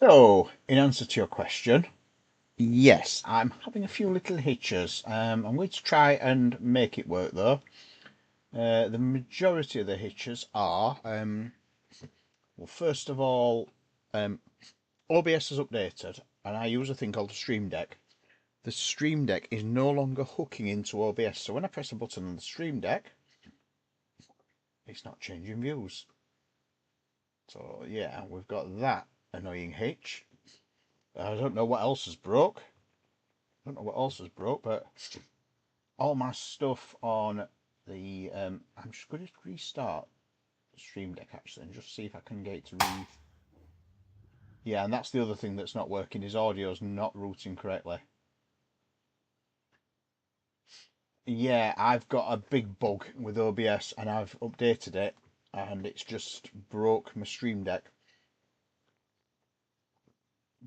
So, in answer to your question, yes, I'm having a few little hitches. I'm going to try and make it work though. The majority of the hitches are, well, first of all, um, OBS is updated, and I use a thing called the Stream Deck. The Stream Deck is no longer hooking into OBS, so when I press a button on the Stream Deck, it's not changing views. So yeah, we've got that annoying hitch. I don't know what else has broke. I don't know what else has broke, but all my stuff on the I'm just going to restart the Stream Deck actually and just see if I can get it to yeah, and that's the other thing that's not working is audio's not routing correctly. Yeah, I've got a big bug with OBS and I've updated it and it's just broke my Stream Deck.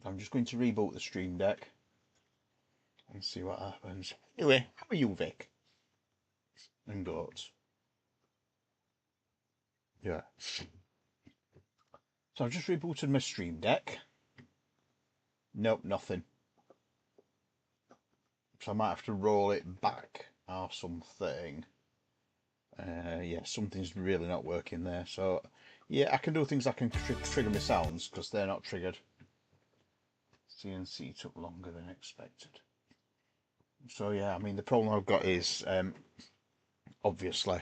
I'm just going to reboot the Stream Deck and see what happens. Anyway, how are you, Vic? And goats. Yeah. So I've just rebooted my Stream Deck. Nope, nothing. So I might have to roll it back or something. Yeah, something's really not working there. So yeah, I can do things. I can trigger my sounds because they're not triggered. CNC took longer than expected. So yeah, I mean the problem I've got is obviously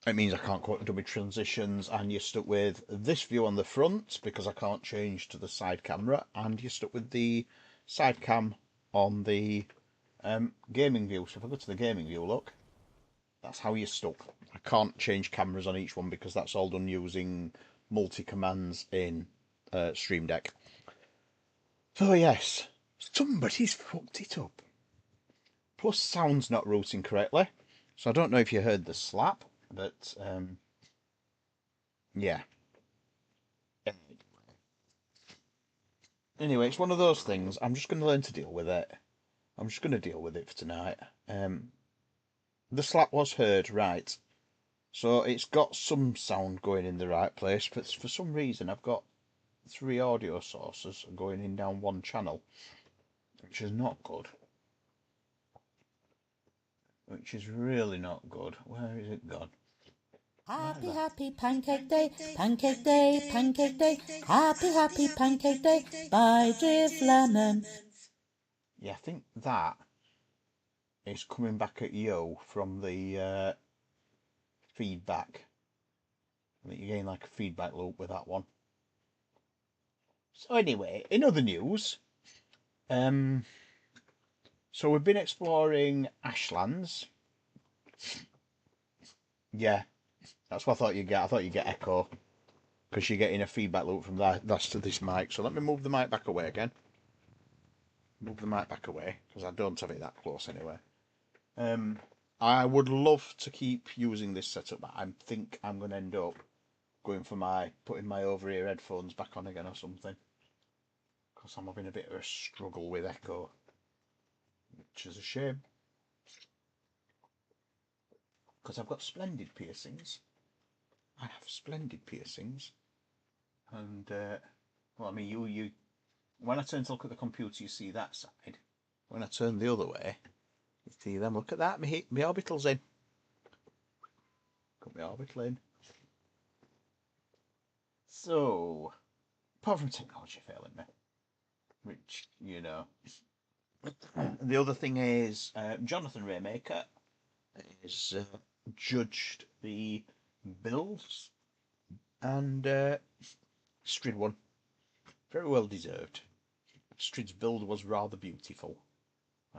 it means I can't quite do my transitions, and you're stuck with this view on the front because I can't change to the side camera, and you're stuck with the side cam on the gaming view. So if I go to the gaming view, look, that's how you're stuck. I can't change cameras on each one because that's all done using multi-commands in Stream Deck. So yes, somebody's fucked it up. Plus sound's not routing correctly. So I don't know if you heard the slap, but yeah. Anyway, it's one of those things. I'm just going to learn to deal with it. I'm just going to deal with it for tonight. The slap was heard, right. So it's got some sound going in the right place, but for some reason I've got three audio sources going in down one channel, which is not good. Which is really not good. Where is it gone? Happy, happy pancake day, pancake day, pancake day. Happy, happy pancake day by Drift Lemon. Yeah, I think that is coming back at you from the feedback. I think you're getting like a feedback loop with that one. So anyway, in other news, um, so we've been exploring Ashlands. Yeah, that's what I thought you'd get. I thought you'd get echo because you're getting a feedback loop from that. That's to this mic. So let me move the mic back away again. Move the mic back away because I don't have it that close anyway. I would love to keep using this setup, but I think I'm going to end up going for putting my over-ear headphones back on again or something because I'm having a bit of a struggle with echo, which is a shame because I've got splendid piercings. I have splendid piercings, and well, I mean, you when I turn to look at the computer, you see that side. When I turn the other way, you see them. Look at that, my orbital's in. Got my orbital in. So, apart from technology failing me, which you know, the other thing is Jonathan Raymaker is judged the builds, and Strid won. Very well deserved. Strid's build was rather beautiful,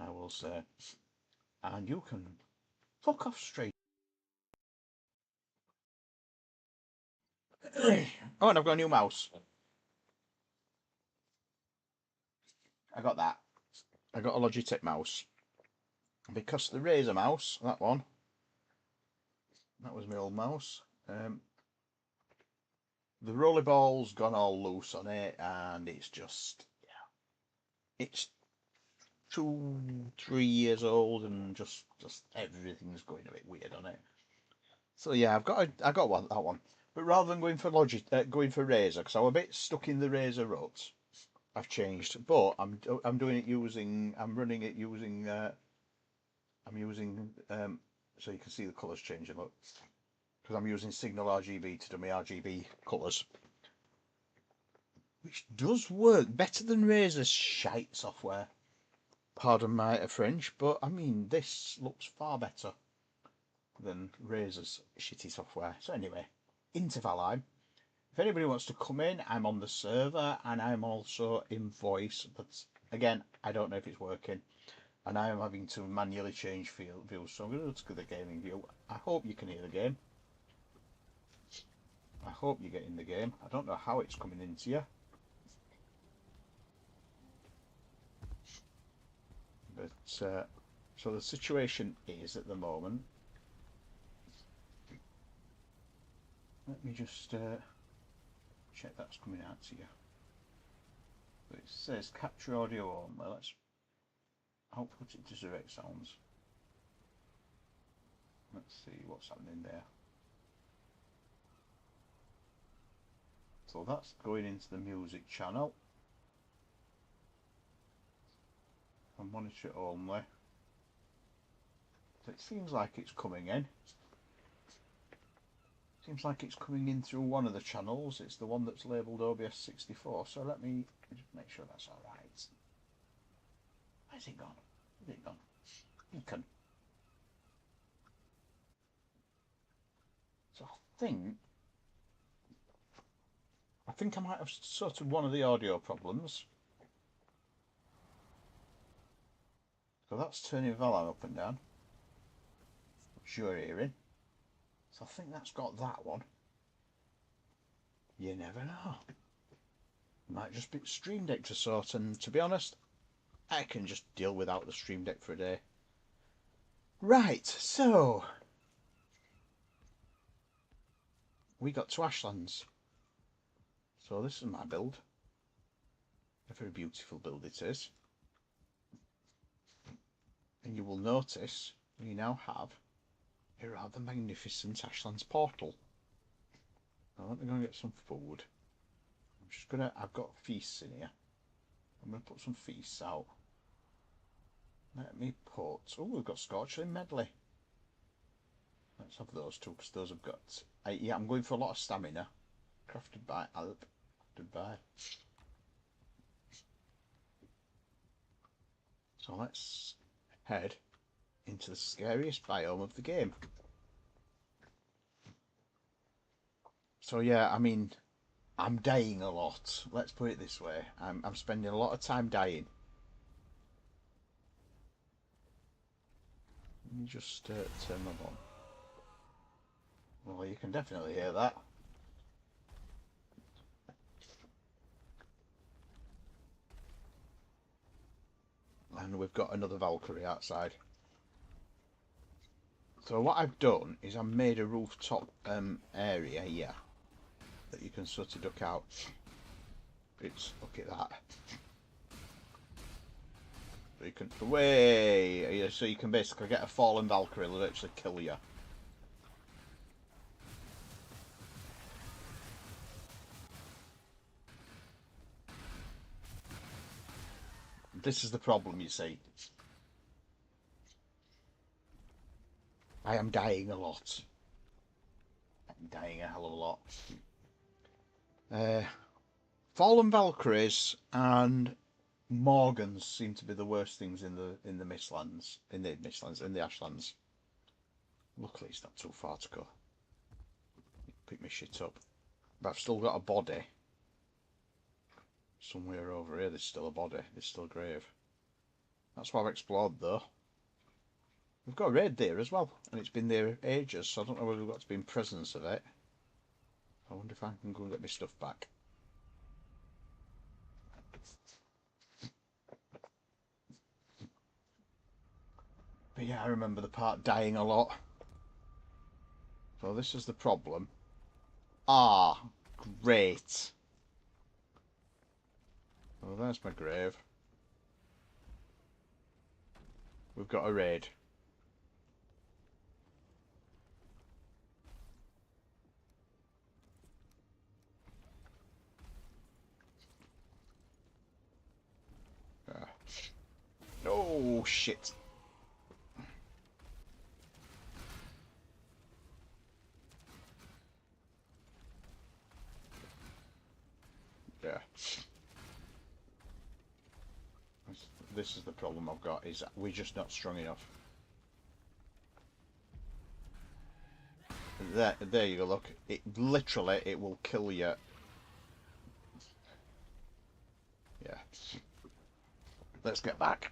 I will say. And you can fuck off straight. Oh, and I've got a new mouse. I got that. I got a Logitech mouse. Because the Razer mouse, that one, that was my old mouse. The rollerball's gone all loose on it, and it's just, yeah, it's 2, 3 years old, and just everything's going a bit weird on it. So yeah, I got that one. But rather than going for going for Razer, because I was a bit stuck in the Razer rut, I've changed, but I'm doing it using I'm running it using I'm using so you can see the colours changing. Look, because I'm using Signal RGB to do my RGB colours, which does work better than Razer's shite software. Pardon my French, but I mean this looks far better than Razer's shitty software. So anyway, into Valheim. If anybody wants to come in, I'm on the server and I'm also in voice, but again, I don't know if it's working. And I am having to manually change views, so I'm going to go to the gaming view. I hope you can hear the game. I hope you're getting the game. I don't know how it's coming into you. But, so the situation is at the moment. Let me just check that's coming out to you. But it says capture audio only. Let's output it to direct sounds. Let's see what's happening there. So that's going into the music channel. And monitor it only. So it seems like it's coming in. Seems like it's coming in through one of the channels. It's the one that's labelled OBS 64. So let me just make sure that's alright. Where's it gone? Where's it gone? Beacon. So I think I might have sorted one of the audio problems. So that's turning Valheim up and down, which you're hearing. So I think that's got that one. You never know. Might just be Stream Deck to sort, and to be honest, I can just deal without the Stream Deck for a day. Right, so we got to Ashlands. So this is my build. A very beautiful build it is. And you will notice we now have a rather magnificent Ashlands portal. Now let me go and get some food. I've got feasts in here. I'm gonna put some feasts out. Let me put, oh, we've got Scorchling Medley. Let's have those two, because those have got, yeah, I'm going for a lot of stamina. Crafted by Alp. Crafted by. So let's head into the scariest biome of the game. So yeah, I mean, I'm dying a lot. Let's put it this way. I'm spending a lot of time dying. Let me just turn them on. Well, you can definitely hear that. And we've got another Valkyrie outside. So what I've done is I've made a rooftop area here that you can sort of duck out. It's, look at that. So you can, way, so you can basically get a fallen Valkyrie that'll actually kill you. This is the problem, you see. I am dying a lot. I'm dying a hell of a lot. Fallen Valkyries and Morgans seem to be the worst things in the Mistlands, in the Ashlands. Luckily, it's not too far to go. Pick my shit up, but I've still got a body somewhere over here. There's still a body. There's still a grave. That's what I've explored, though. We've got a raid there as well, and it's been there ages, so I don't know whether we've got to be in presence of it. I wonder if I can go and get my stuff back. But yeah, I remember the part dying a lot. So this is the problem. Ah, great. Well, there's my grave. We've got a raid. Oh, shit. Yeah. This is the problem I've got, is we're just not strong enough. There you go, look. It literally, it will kill you. Yeah. Let's get back.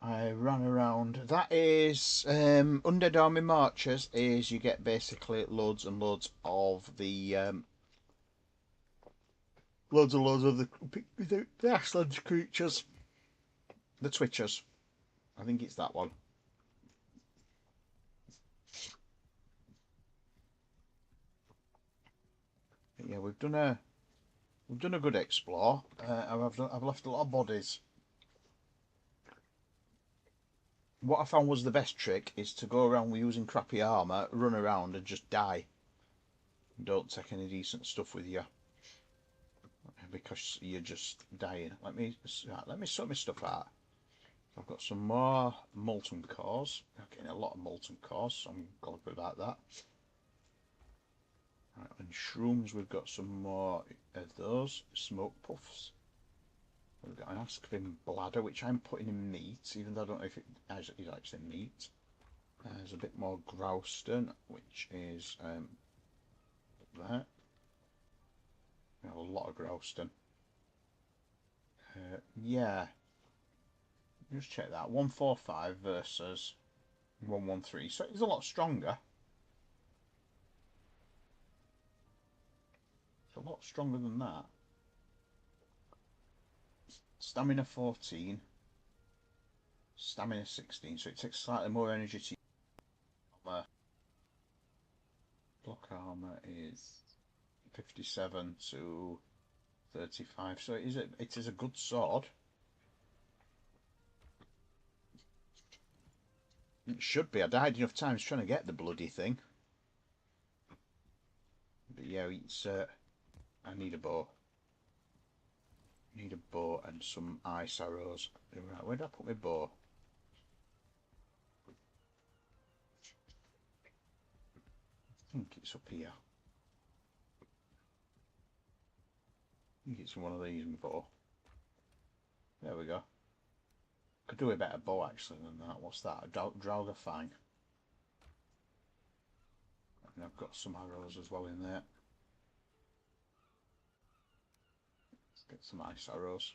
I ran around. That is Undead Army Marches. Is you get basically loads and loads of the loads and loads of the Ashland creatures, the Twitchers. I think it's that one. But yeah, we've done a good explore. I've left a lot of bodies. What I found was the best trick is to go around with using crappy armour, run around and just die. Don't take any decent stuff with you, because you're just dying. Let me sort my stuff out. I've got some more molten cores. I'm getting a lot of molten cores, so I'm glad about that. Right, and shrooms, we've got some more of those. Smoke puffs. We've got an Askvin bladder, which I'm putting in meat, even though I don't know if it is actually meat. There's a bit more Growston, which is there. A lot of Growston. Yeah. Just check that. 145 versus 113. So it's a lot stronger. It's a lot stronger than that. Stamina 14. Stamina 16. So it takes slightly more energy to armor. Block armor is 57 to 35. So it is a good sword. It should be. I died enough times trying to get the bloody thing. But yeah, it's I need a bow. Need a bow and some ice arrows. Right, where did I put my bow? I think it's up here. I think it's one of these, my bow. There we go. Could do a better bow actually than that. What's that? A Draugafine. And I've got some arrows as well in there. Let's get some ice arrows.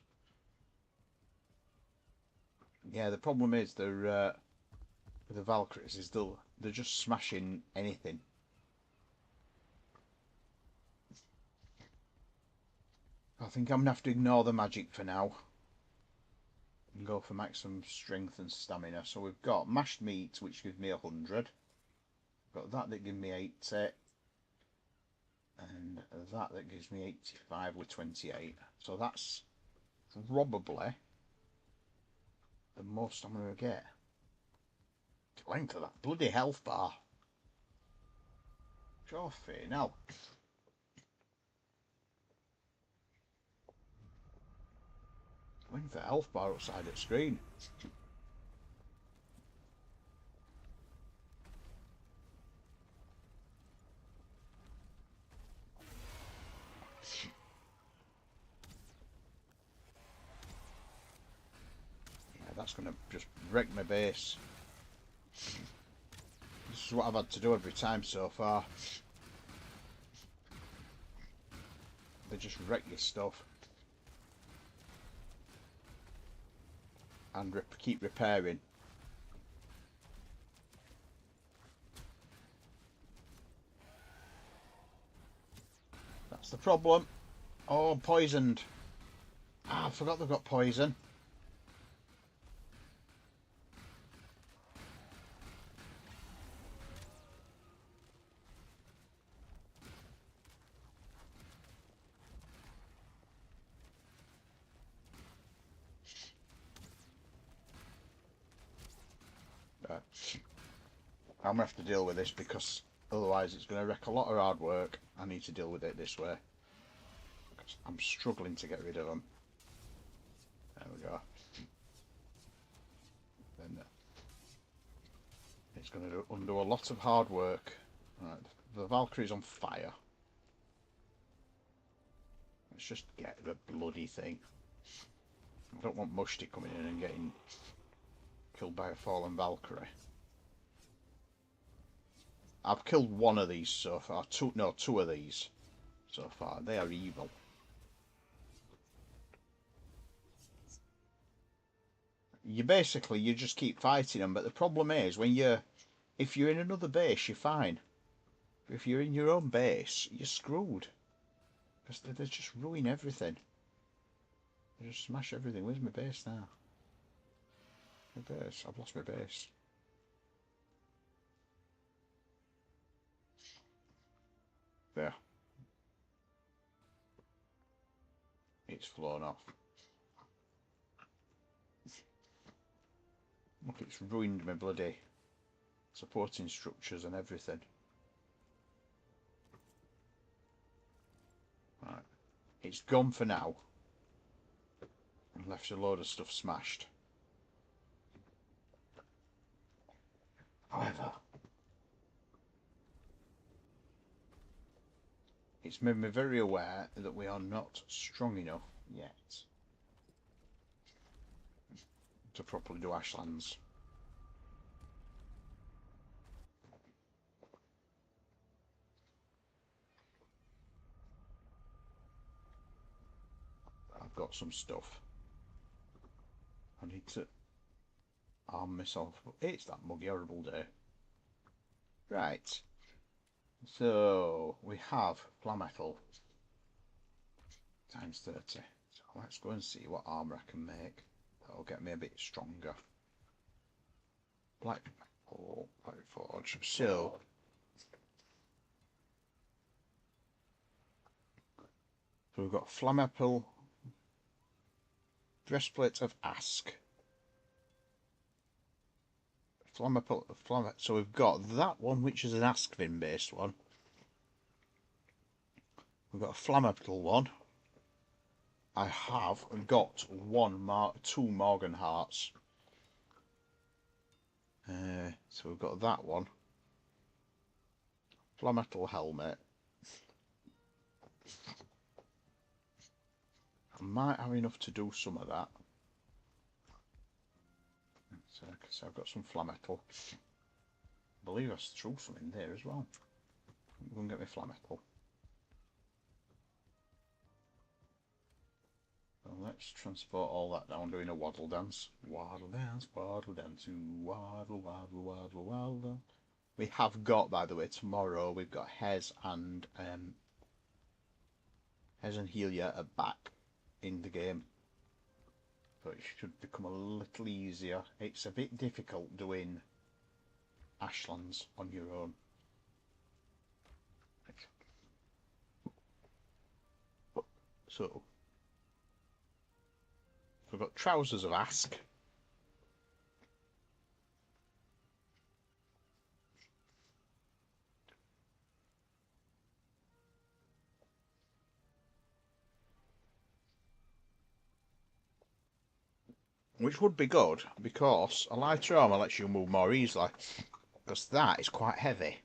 Yeah, the problem is they're with the Valkyries is they're just smashing anything. I think I'm gonna have to ignore the magic for now and go for maximum strength and stamina. So we've got mashed meat, which gives me 100. Got that gives me 80, and that gives me 85 with 28. So that's probably the most I'm going to get. The length of that bloody health bar. Trophy now. Length of the health bar outside the screen. Yeah, that's going to just wreck my base. This is what I've had to do every time so far. They just wreck your stuff. And keep repairing. That's the problem. Oh, poisoned. Ah, I forgot they've got poison. I'm going to have to deal with this because otherwise it's going to wreck a lot of hard work. I need to deal with it this way. I'm struggling to get rid of them. There we go. going to undo a lot of hard work. Right, the Valkyrie's on fire. Let's just get the bloody thing. I don't want Mushti coming in and getting killed by a fallen Valkyrie. I've killed one of these so far. Two of these so far. They are evil. You just keep fighting them, but the problem is if you're in another base, you're fine. If you're in your own base, you're screwed. Because they just ruin everything. They just smash everything. Where's my base now? My base. I've lost my base. There. It's flown off. Look, it's ruined my bloody supporting structures and everything. Right. It's gone for now. And left a load of stuff smashed. However, it's made me very aware that we are not strong enough yet to properly do Ashlands. I've got some stuff. I need to arm myself. It's that muggy horrible day. Right. So we have Flametal times 30. So let's go and see what armour I can make. That'll get me a bit stronger. Black Metal, Black Forge. So we've got Flametal, Breastplate of Ask. So we've got that one, which is an Askvin based one. We've got a Flametal one. I have got two Morgan Hearts. So we've got that one. Flametal helmet. I might have enough to do some of that. So I've got some Flametal. I believe I threw some in there as well. I'm going to get my Flametal. So let's transport all that down doing a waddle dance. Waddle dance, waddle dance, waddle, waddle, waddle, waddle. We have got, by the way, tomorrow we've got Hez and Helia are back in the game. So it should become a little easier. It's a bit difficult doing Ashlands on your own. So we've got Trousers of Ask. Which would be good because a lighter armour lets you move more easily. Because that is quite heavy.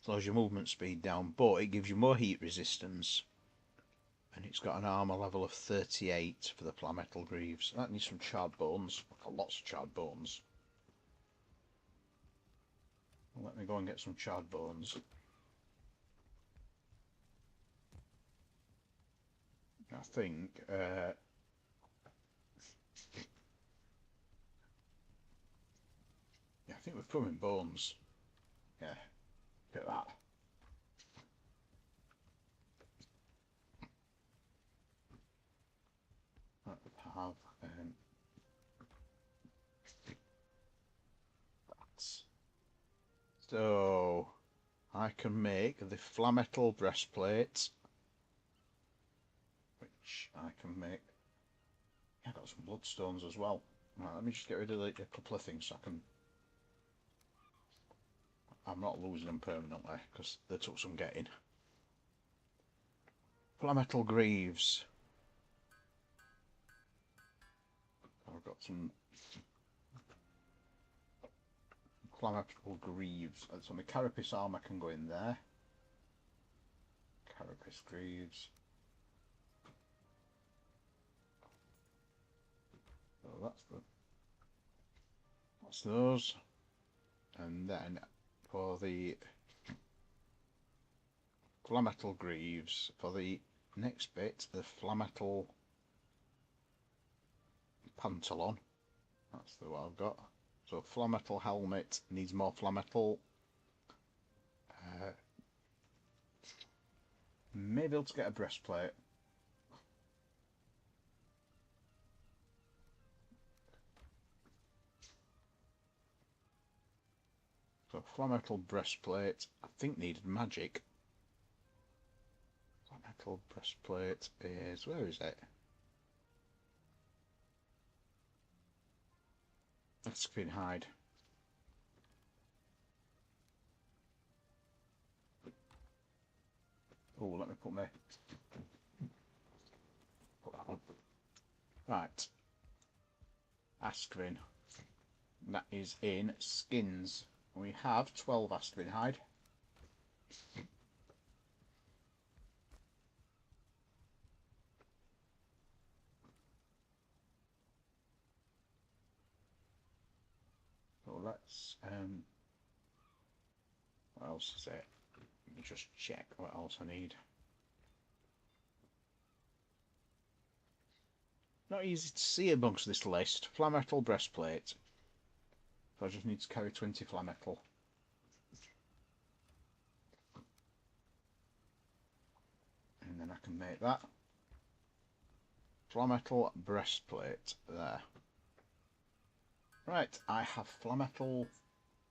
Slows your movement speed down, but it gives you more heat resistance. And it's got an armour level of 38 for the Flametal Greaves. That needs some charred bones. Lots of charred bones. Let me go and get some charred bones. I think yeah, I think we've put them in bones. Yeah, look at that. Have that. So I can make the Flametal breastplate, which I can make. Yeah, I've got some bloodstones as well. Right, let me just get rid of a couple of things so I'm not losing them permanently because they took some getting. Flametal Greaves. I've got some flammable greaves. So my carapace armour can go in there. Carapace greaves. So that's those. And then for the flametal greaves, for the next bit, the flametal pantalon. That's the one I've got. So flametal helmet needs more flametal. Maybe able to get a breastplate. So flametal breastplate, I think needed magic. Flametal breastplate is, where is it? Esquin hide. Oh, let me put that on. Right. Astvin. That is in skins. We have 12 Astvin hide. So let's what else is it? Let me just check what else I need. Not easy to see amongst this list. Flametal breastplate. So I just need to carry 20 flametal. And then I can make that. Flametal breastplate there. Right, I have flametal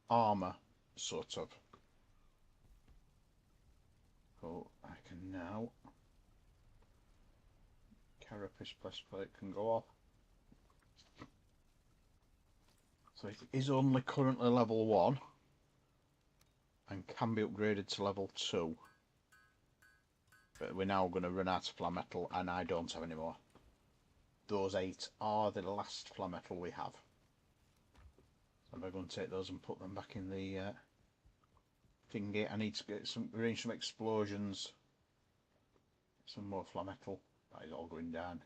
armour, sort of. So I can now... Carapace breastplate can go off. So it is only currently level 1 and can be upgraded to level 2. But we're now going to run out of flametal and I don't have any more. Those 8 are the last flametal we have. So I'm going to take those and put them back in the thingy. I need to get arrange some explosions. Some more flametal. That is all going down.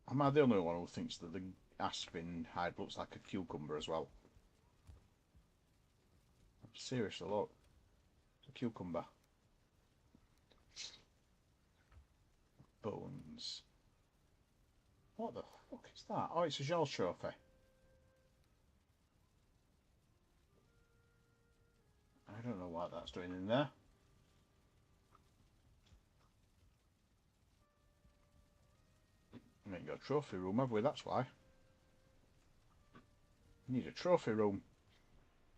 Am I the only one who thinks that the aspen hide looks like a cucumber as well? Seriously, look. It's a cucumber. Bones. What the fuck is that? Oh, it's a gel trophy. I don't know what that's doing in there. We ain't got a trophy room, have we? That's why. We need a trophy room.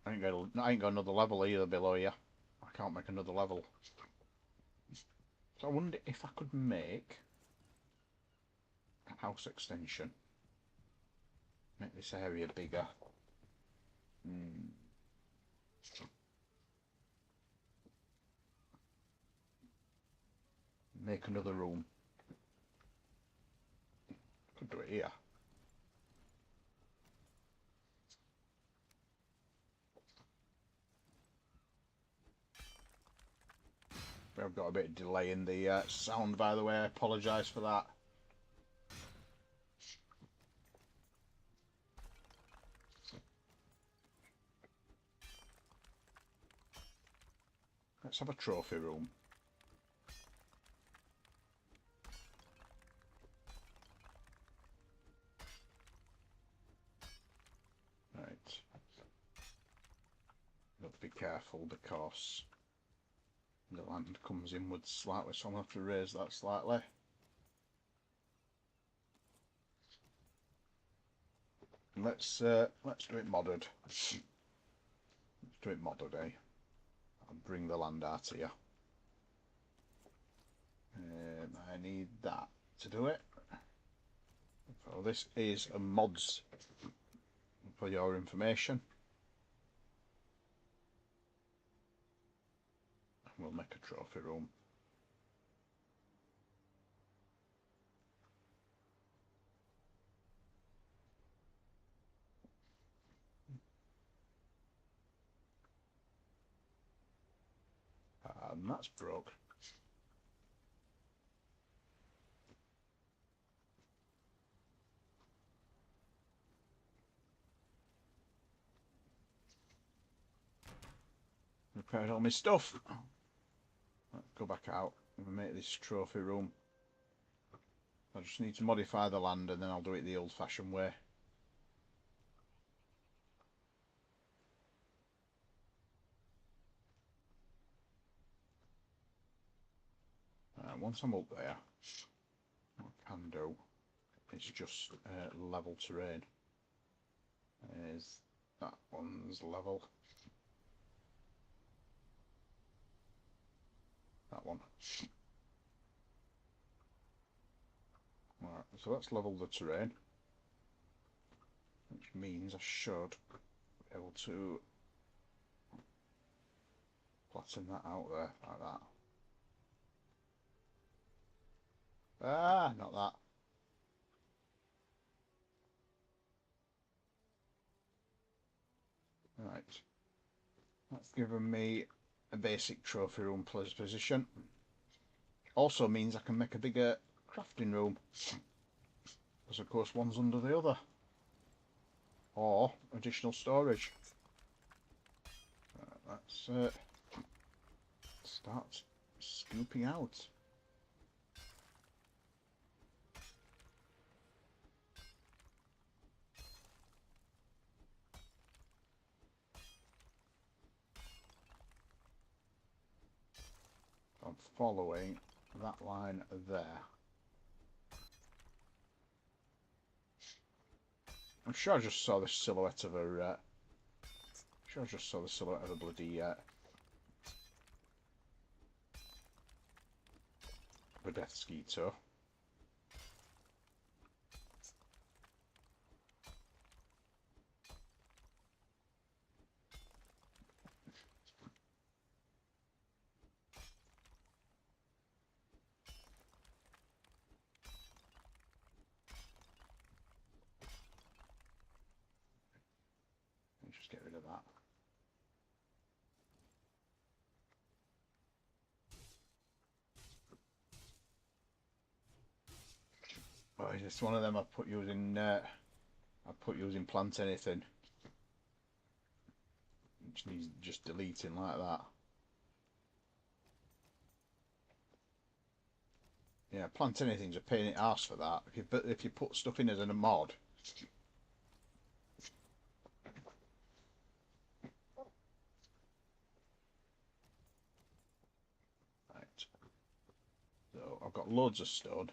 I ain't got another level either below you. I can't make another level. So I wonder if I could make a house extension. Make this area bigger. Make another room. Could do it here. I've got a bit of delay in the sound, by the way. I apologise for that. Let's have a trophy room. Right. You have to be careful because the land comes inwards slightly, so I'm going to have to raise that slightly. Let's do it modded. Let's do it modded, eh? I'll bring the land out here. I need that to do it. So this is a mods for your information. We'll make a trophy room. And that's broke. Repaired all my stuff. Let's go back out and make this trophy room. I just need to modify the land and then I'll do it the old-fashioned way. Once I'm up there, what I can do is just level terrain. Is that one's level? That one. Right, so let's level the terrain, which means I should be able to flatten that out there like that. Ah, not that. Right, that's given me a basic trophy room position. Also means I can make a bigger crafting room, because of course one's under the other, or additional storage. Let's start scooping out. I'm following that line there. I'm sure I just saw the silhouette of a. Sure, I just saw the silhouette of a bloody a death skeeto. Let's just get rid of that. Oh, it's one of them I put using plant anything. Which needs just deleting like that. Yeah, plant anything's a pain in the arse for that. If you put stuff in as a mod. Right. So I've got loads of stone.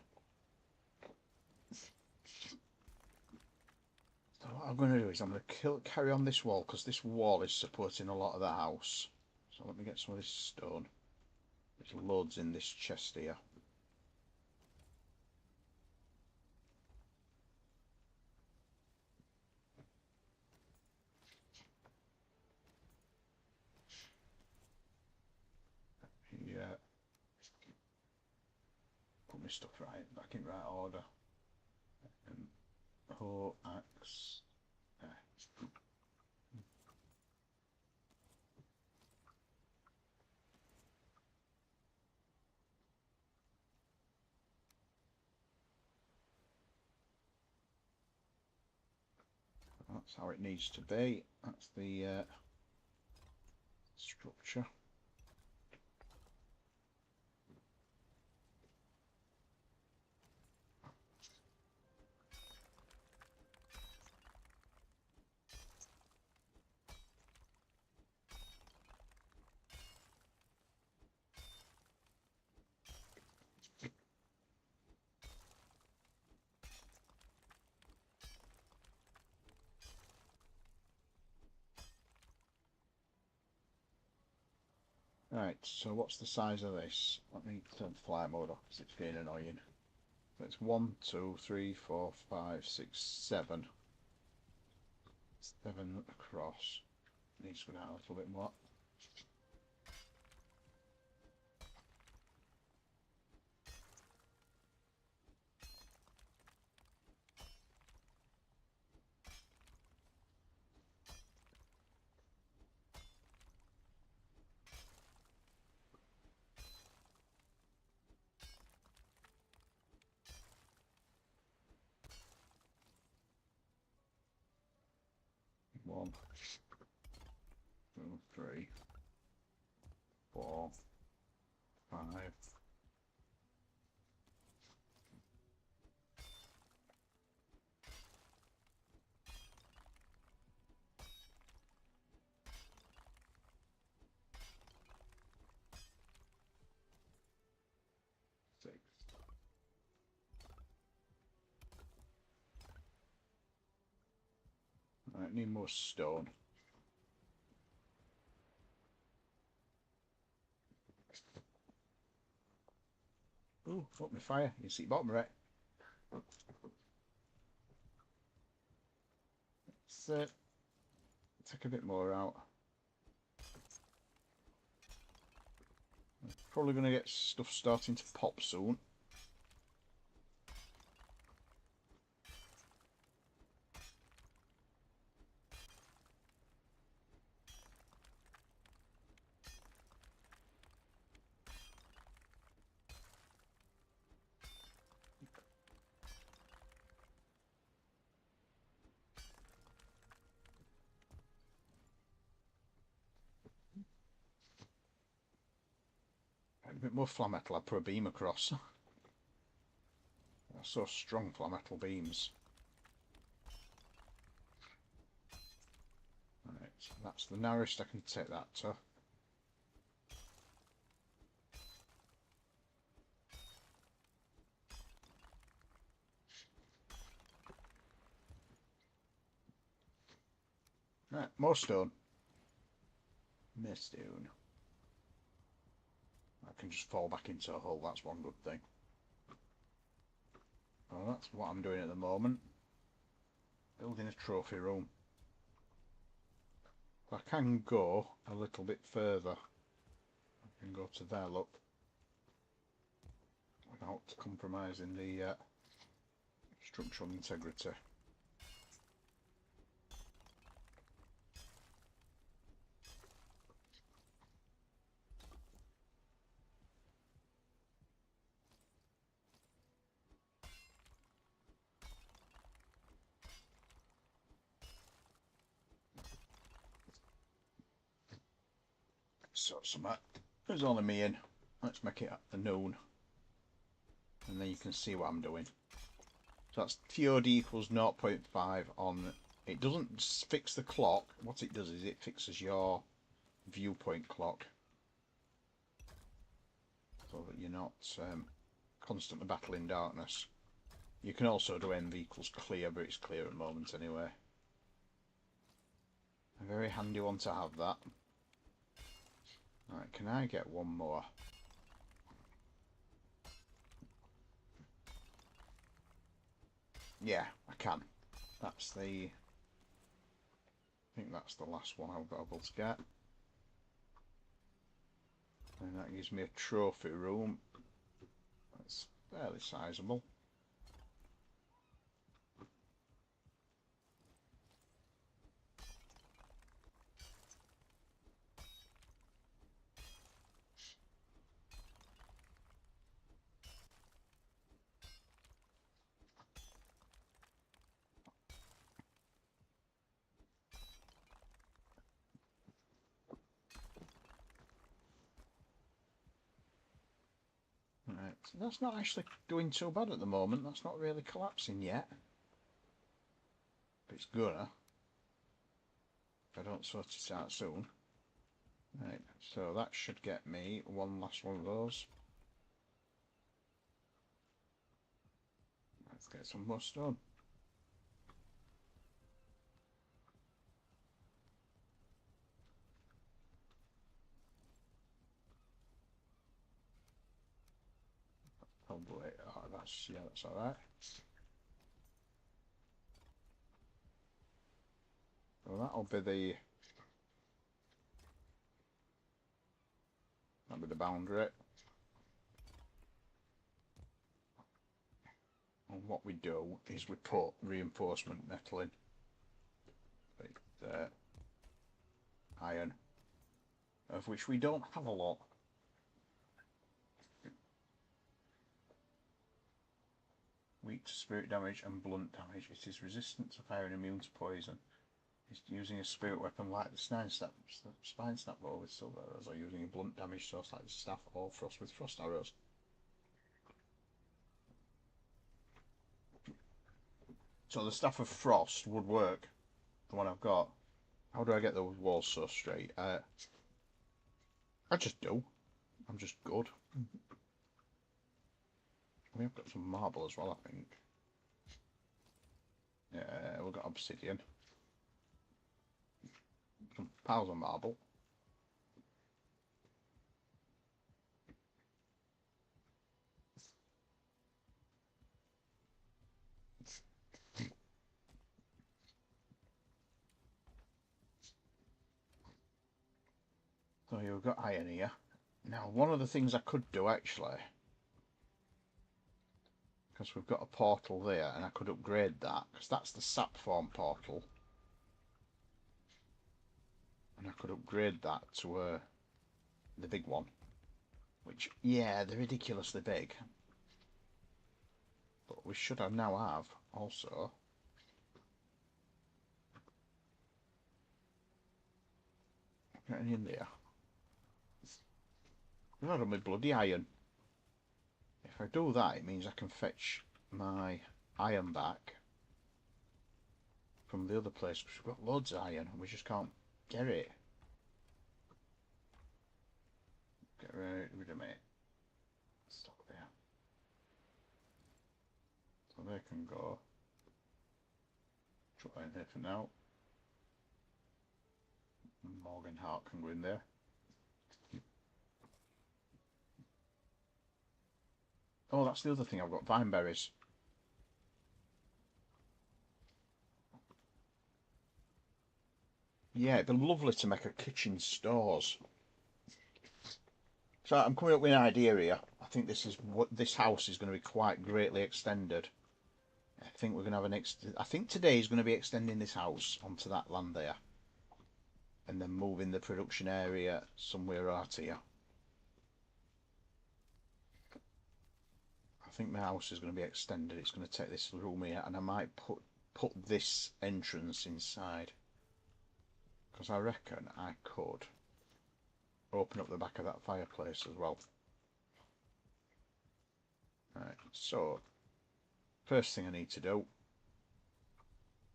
So what I'm going to do is I'm going to carry on this wall, because this wall is supporting a lot of the house. So let me get some of this stone. There's loads in this chest here. Yeah. Put my stuff back in right order. Hoe, axe. Yeah. That's how it needs to be. That's the structure. Right, so what's the size of this? Let me turn fly mode off because it's getting annoying. So it's 1, 2, 3, 4, 5, 6, 7. 7 across. Needs to go down a little bit more. 1, 2, 3, 4, 5. Six. I need more stone. Ooh, fuck me fire. You see bottom right. Let's take a bit more out. I'm probably going to get stuff starting to pop soon. A bit more flame metal, I'd put a beam across. They're so strong, flame metal beams. Right, so that's the narrowest I can take that to. Right, more stone. More stone. I can just fall back into a hole, that's one good thing. Well, that's what I'm doing at the moment. Building a trophy room. I can go a little bit further. I can go to there, look. Without compromising the structural integrity. So there's only me in. Let's make it afternoon. And then you can see what I'm doing. So that's TOD equals 0.5 on... It doesn't fix the clock. What it does is it fixes your viewpoint clock. So that you're not constantly battling darkness. You can also do NV equals clear, but it's clear at the moment anyway. A very handy one to have that. Alright, can I get one more? Yeah, I can. That's the... I think that's the last one I've got able to get. And that gives me a trophy room. That's fairly sizable. Right, so that's not actually doing too bad at the moment. That's not really collapsing yet. But it's gonna. If I don't sort it out soon. Right, so that should get me one last one of those. Let's get some more stone. Probably, oh, that's alright. Well, that'll be the boundary. And what we do is we put reinforcement metal in. Like iron, of which we don't have a lot. Weak to spirit damage and blunt damage. It is resistant to fire and immune to poison. Is using a spirit weapon like the spine snap bow with silver arrows, or using a blunt damage source like the staff or frost with frost arrows. So the staff of frost would work, the one I've got. How do I get those walls so straight? I just do. I'm just good. We have got some marble as well, I think. Yeah, we've got obsidian. Some piles of marble. So you've got iron here. Now, one of the things I could do actually, because we've got a portal there, and I could upgrade that, because that's the sap form portal. And I could upgrade that to the big one. Which, yeah, they're ridiculously big. But we should have now have, also, get any in there. I've done my bloody iron. If I do that, it means I can fetch my iron back from the other place, because we've got loads of iron and we just can't get it. Get rid of me. Stop there. So they can go. Try in there for now. Morgan Hart can go in there. Oh, that's the other thing. I've got vine berries. Yeah, it'd be lovely to make a kitchen stores. So I'm coming up with an idea here. I think this house is going to be quite greatly extended. I think we're going to have I think today is going to be extending this house onto that land there, and then moving the production area somewhere out here. I think my house is going to be extended. It's going to take this room here, and I might put this entrance inside, because I reckon I could open up the back of that fireplace as well. Right, so first thing I need to do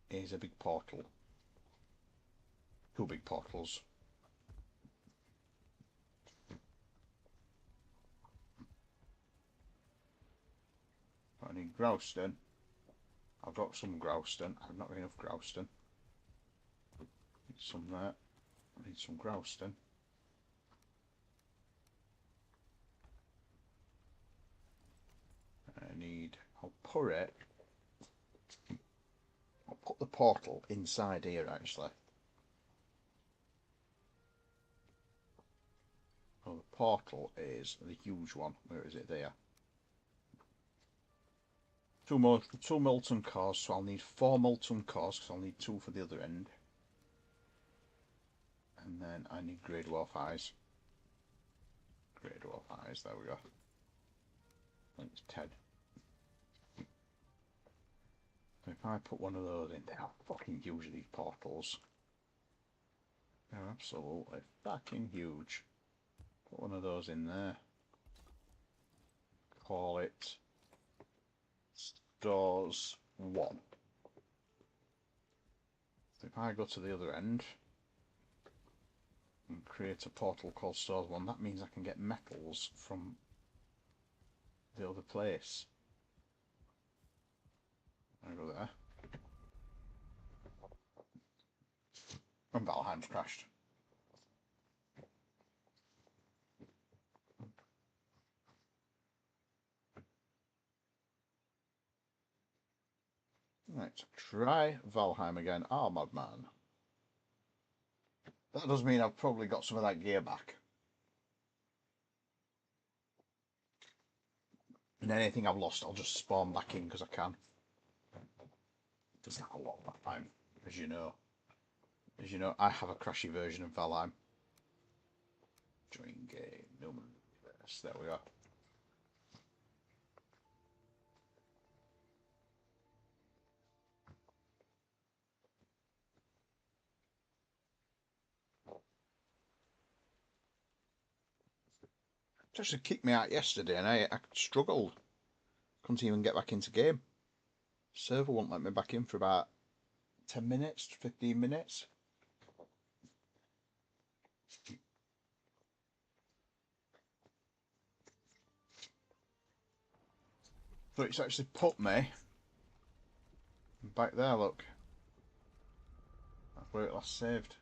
is a big portal. 2 big portals. I need grouston. I've got some grouston. I've not got enough grouston. Need some there. I need some grouston. I'll put the portal inside here actually. Oh, the portal is the huge one. Where is it? There. 2 molten cores, so I'll need 4 molten cores, because I'll need 2 for the other end. And then I need grey dwarf eyes. Grey dwarf eyes, there we go. I think it's 10. If I put one of those in, they are fucking huge, these portals. They're absolutely fucking huge. Put one of those in there. Call it Stores 1. So if I go to the other end and create a portal called Stores 1, that means I can get metals from the other place. I go there. And Valheim's crashed. Right, try Valheim again. Armoured Man. That does mean I've probably got some of that gear back. And anything I've lost, I'll just spawn back in because I can. Does that a lot that time, as you know. As you know, I have a crashy version of Valheim. Join game, no universe. There we are. It actually kicked me out yesterday and I struggled. Couldn't even get back into game. Server won't let me back in for about 10 minutes, 15 minutes. But it's actually put me back there, look. That's where it last saved.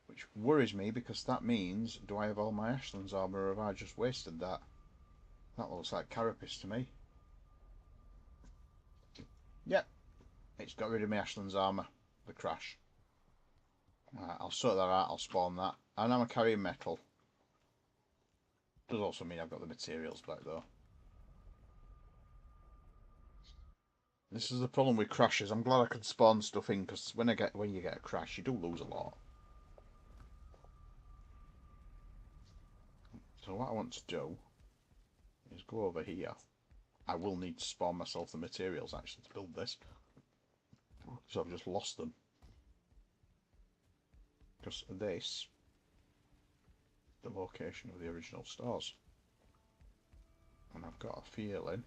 Which worries me because that means, do I have all my Ashland's armour or have I just wasted that? That looks like Carapace to me. Yep, it's got rid of my Ashland's armour, the crash. I'll sort that out, I'll spawn that. And I'm carrying metal. Does also mean I've got the materials back though. This is the problem with crashes. I'm glad I can spawn stuff in because when you get a crash, you do lose a lot. So what I want to do is go over here. I will need to spawn myself the materials actually to build this. So I've just lost them. Because this, the location of the original stores. And I've got a feeling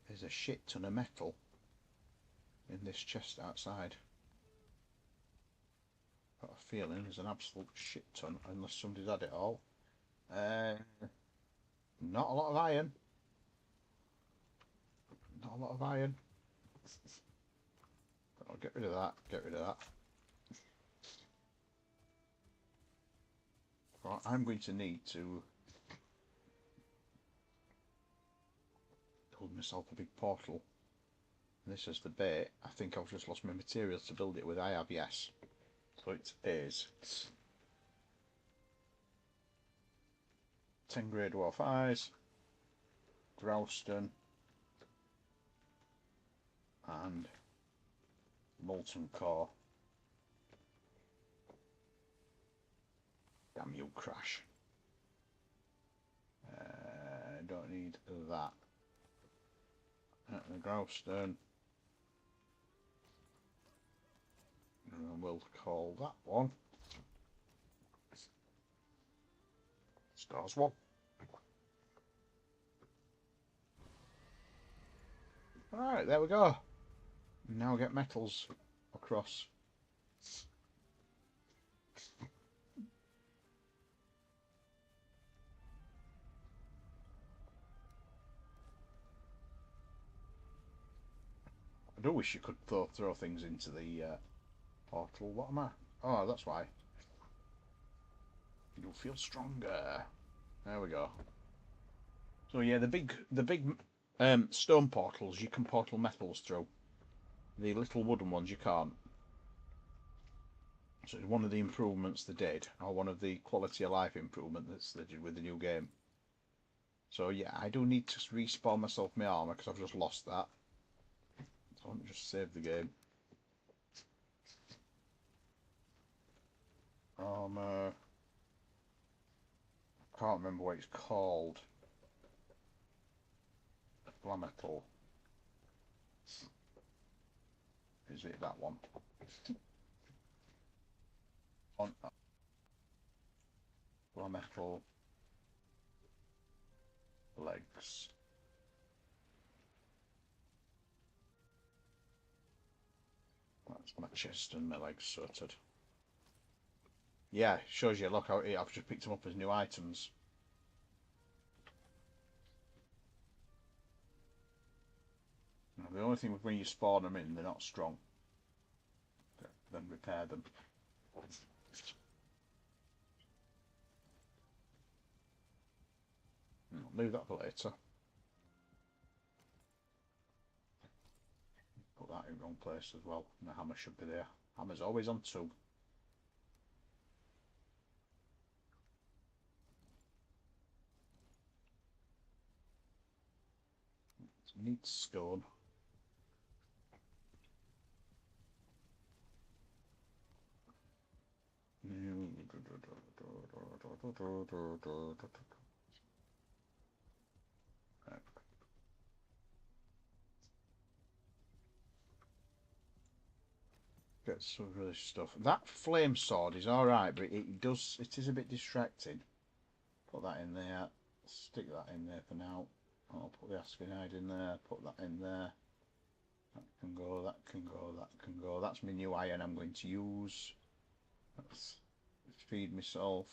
there's a shit ton of metal in this chest outside. Got a feeling there's an absolute shit ton, unless somebody's had it all. Not a lot of iron. Not a lot of iron. But I'll get rid of that. Get rid of that. Right, I'm going to need to build myself a big portal. And this is the bait. I think I've just lost my materials to build it with. I have, yes. So it is 10 grey dwarf eyes, Growston, and molten core. Damn you, crash. I don't need that. The Growstone. And we'll call that one Stars 1. Alright, there we go. Now get metals across. I do wish you could throw things into the portal. What am I? Oh, that's why. You'll feel stronger. There we go. So yeah, the big stone portals you can portal metals through. The little wooden ones you can't. So it's one of the improvements they did, or one of the quality of life improvements they did with the new game. So yeah, I do need to respawn myself my armour because I've just lost that. So let me just save the game. Armour. I can't remember what it's called. Flametal. Is it that one? On Flametal legs. That's my chest and my legs sorted. Yeah, shows you. Look how I've just picked them up as new items. Now, the only thing with when you spawn them in, they're not strong. Then repair them. I'll leave that for later. Put that in the wrong place as well. And the hammer should be there. Hammer's always on 2. Needs stone. Get some of this stuff. That flame sword is alright, but it is a bit distracting. Put that in there. Stick that in there for now. I'll put the Askinide in there, put that in there. That can go, that can go, that can go. That's my new iron I'm going to use. Let's feed myself.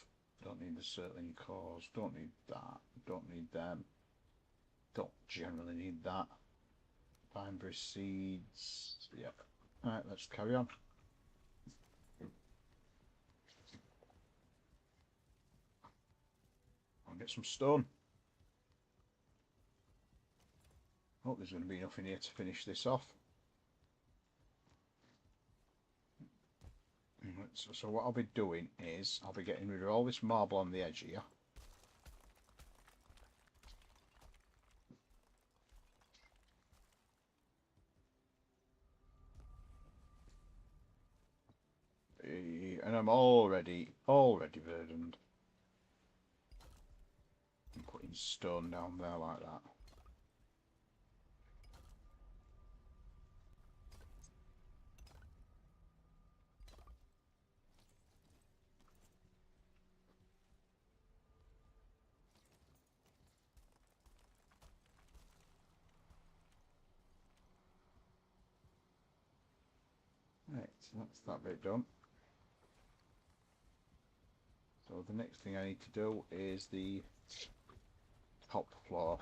Don't need the Surtling cores. Don't need that. Don't need them. Don't generally need that. Pineberry seeds. Yep. Alright, let's carry on. I'll get some stone. Hope there's going to be enough in here to finish this off. So what I'll be doing is I'll be getting rid of all this marble on the edge here. And I'm already burdened. I'm putting stone down there like that. Right, so that's that bit done. So the next thing I need to do is the top floor,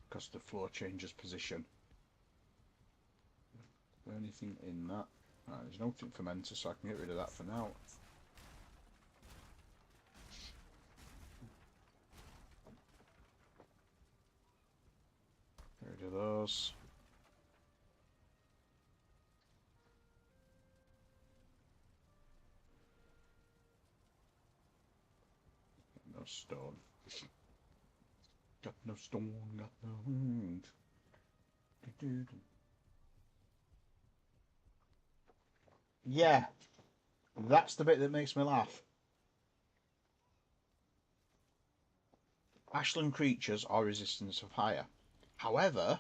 because the floor changes position. Is there anything in that? Right, there's nothing fermenter, so I can get rid of that for now. Get rid of those. No stone. Got no stone, got no wood. Yeah, that's the bit that makes me laugh. Ashland creatures are resistant to fire. However,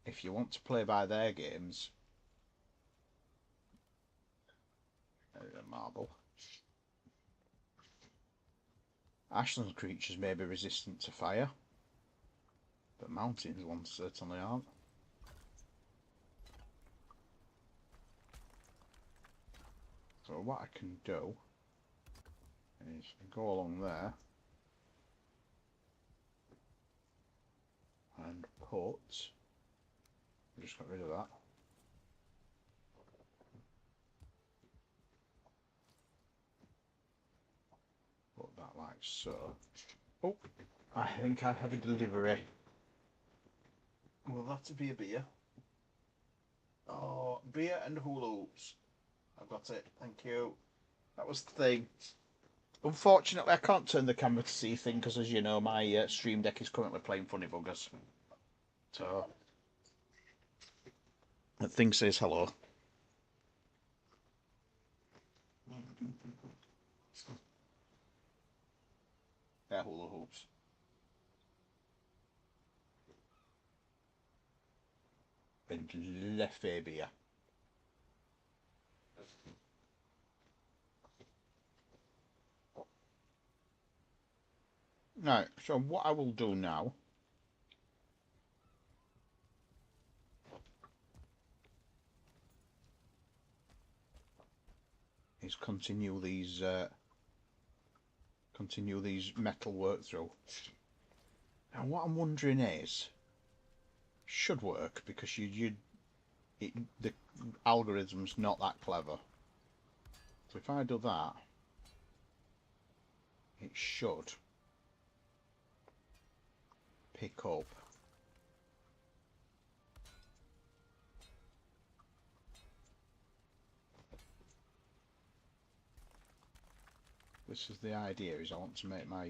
if you want to play by their games, a marble. Ashland creatures may be resistant to fire, but mountains ones certainly aren't. So what I can do is go along there and put, I just got rid of that. Put that like so. Oh, I think I have a delivery. Will that be a beer? Oh, beer and hula hoops. I've got it, thank you. That was the thing. Unfortunately, I can't turn the camera to see things because, as you know, my stream deck is currently playing funny buggers. So, that thing says hello. They're hula hoops. And left beer. Right, so what I will do now is continue these metal work through. Now what I'm wondering is, should work because the algorithm's not that clever. So if I do that, it should pick up. This is the idea, is I want to make my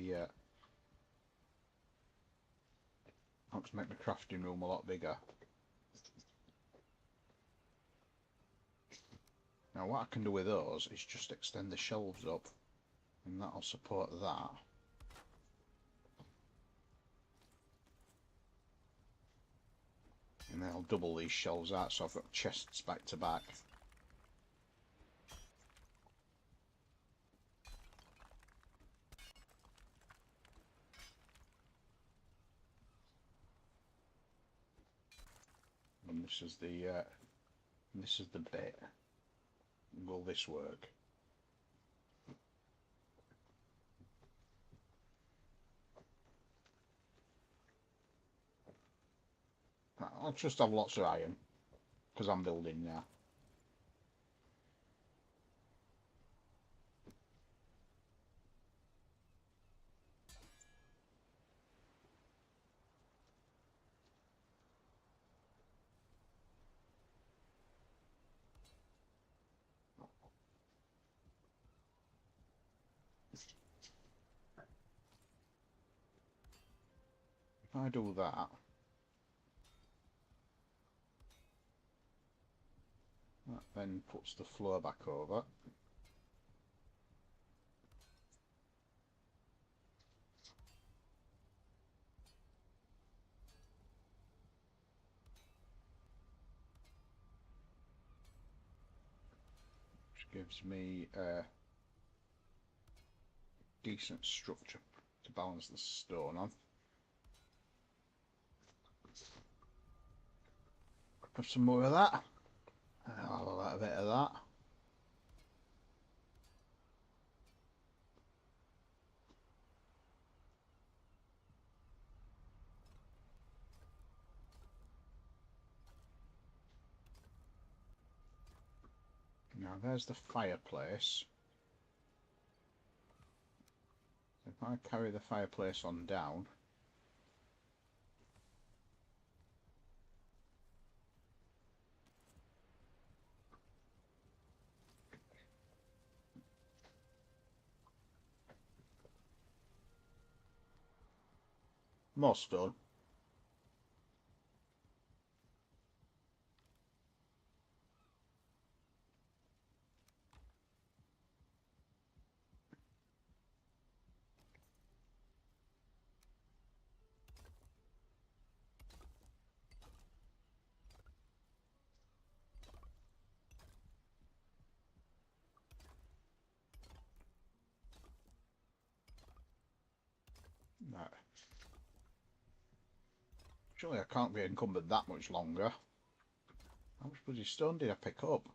crafting room a lot bigger. Now what I can do with those is just extend the shelves up, and that'll support that. And then I'll double these shelves out so I've got chests back to back. And this is the bit. Will this work? I'll just have lots of iron because I'm building now. If I do that, that then puts the floor back over. Which gives me a decent structure to balance the stone on. Have some more of that. I'll have a little bit of that. Now there's the fireplace. If I carry the fireplace on down, more stone. Right. Surely I can't be encumbered that much longer. How much bloody stone did I pick up?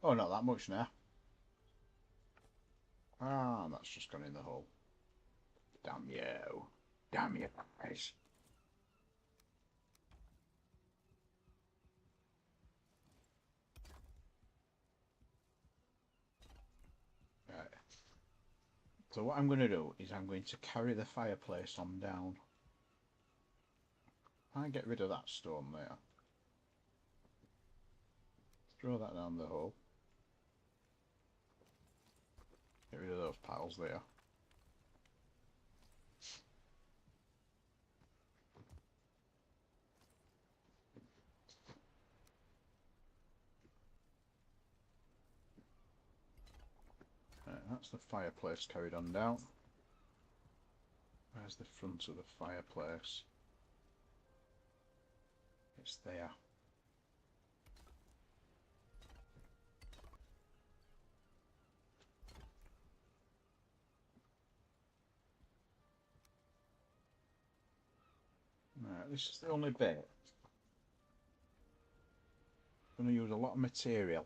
Oh, not that much now. Ah, that's just gone in the hole. Damn you. Damn you guys. Right. So what I'm going to do is I'm going to carry the fireplace on down. I get rid of that stone there. Throw that down the hole. Get rid of those piles there. Right, that's the fireplace carried on down. Where's the front of the fireplace? It's there. Right, this is the only bit. I'm going to use a lot of material.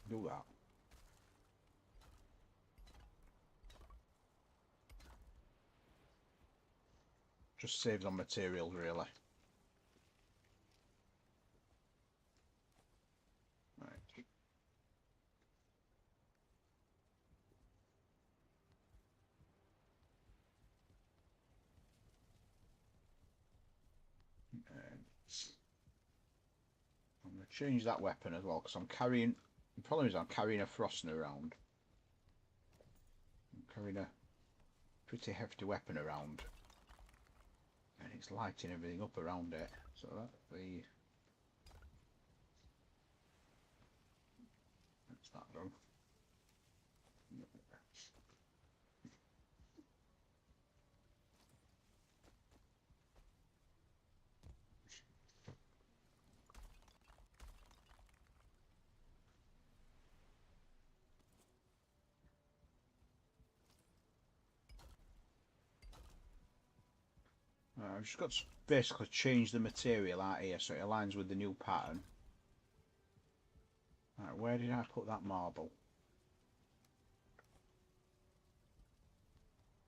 Do that. Just saves on material, really. Right. change that weapon as well, because I'm carrying... The problem is I'm carrying a Frostner around. I'm carrying a pretty hefty weapon around. And it's lighting everything up around it. So that's that done. I've just got to basically change the material out here so it aligns with the new pattern. Right, where did I put that marble?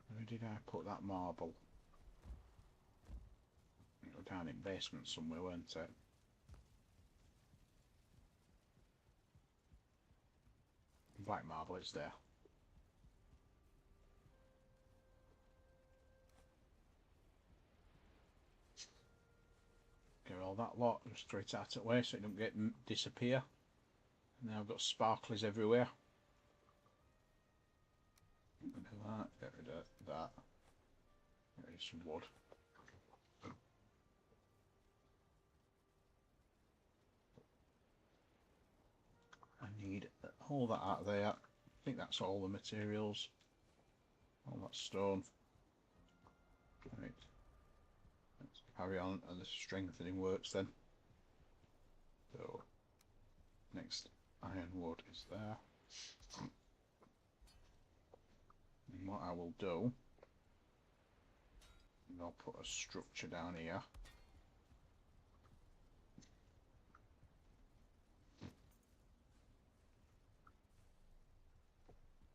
Where did I put that marble? It was down in basement somewhere, weren't it? Black marble, it's there. Get all that lot straight out of the way so it don't get disappear. And now I've got sparklers everywhere. Get rid of that, get rid of that. Get rid of some wood. I need all that out of there. I think that's all the materials. All that stone. Right. Let's carry on and the strengthening works then. So next ironwood is there. And what I will do, I'll put a structure down here.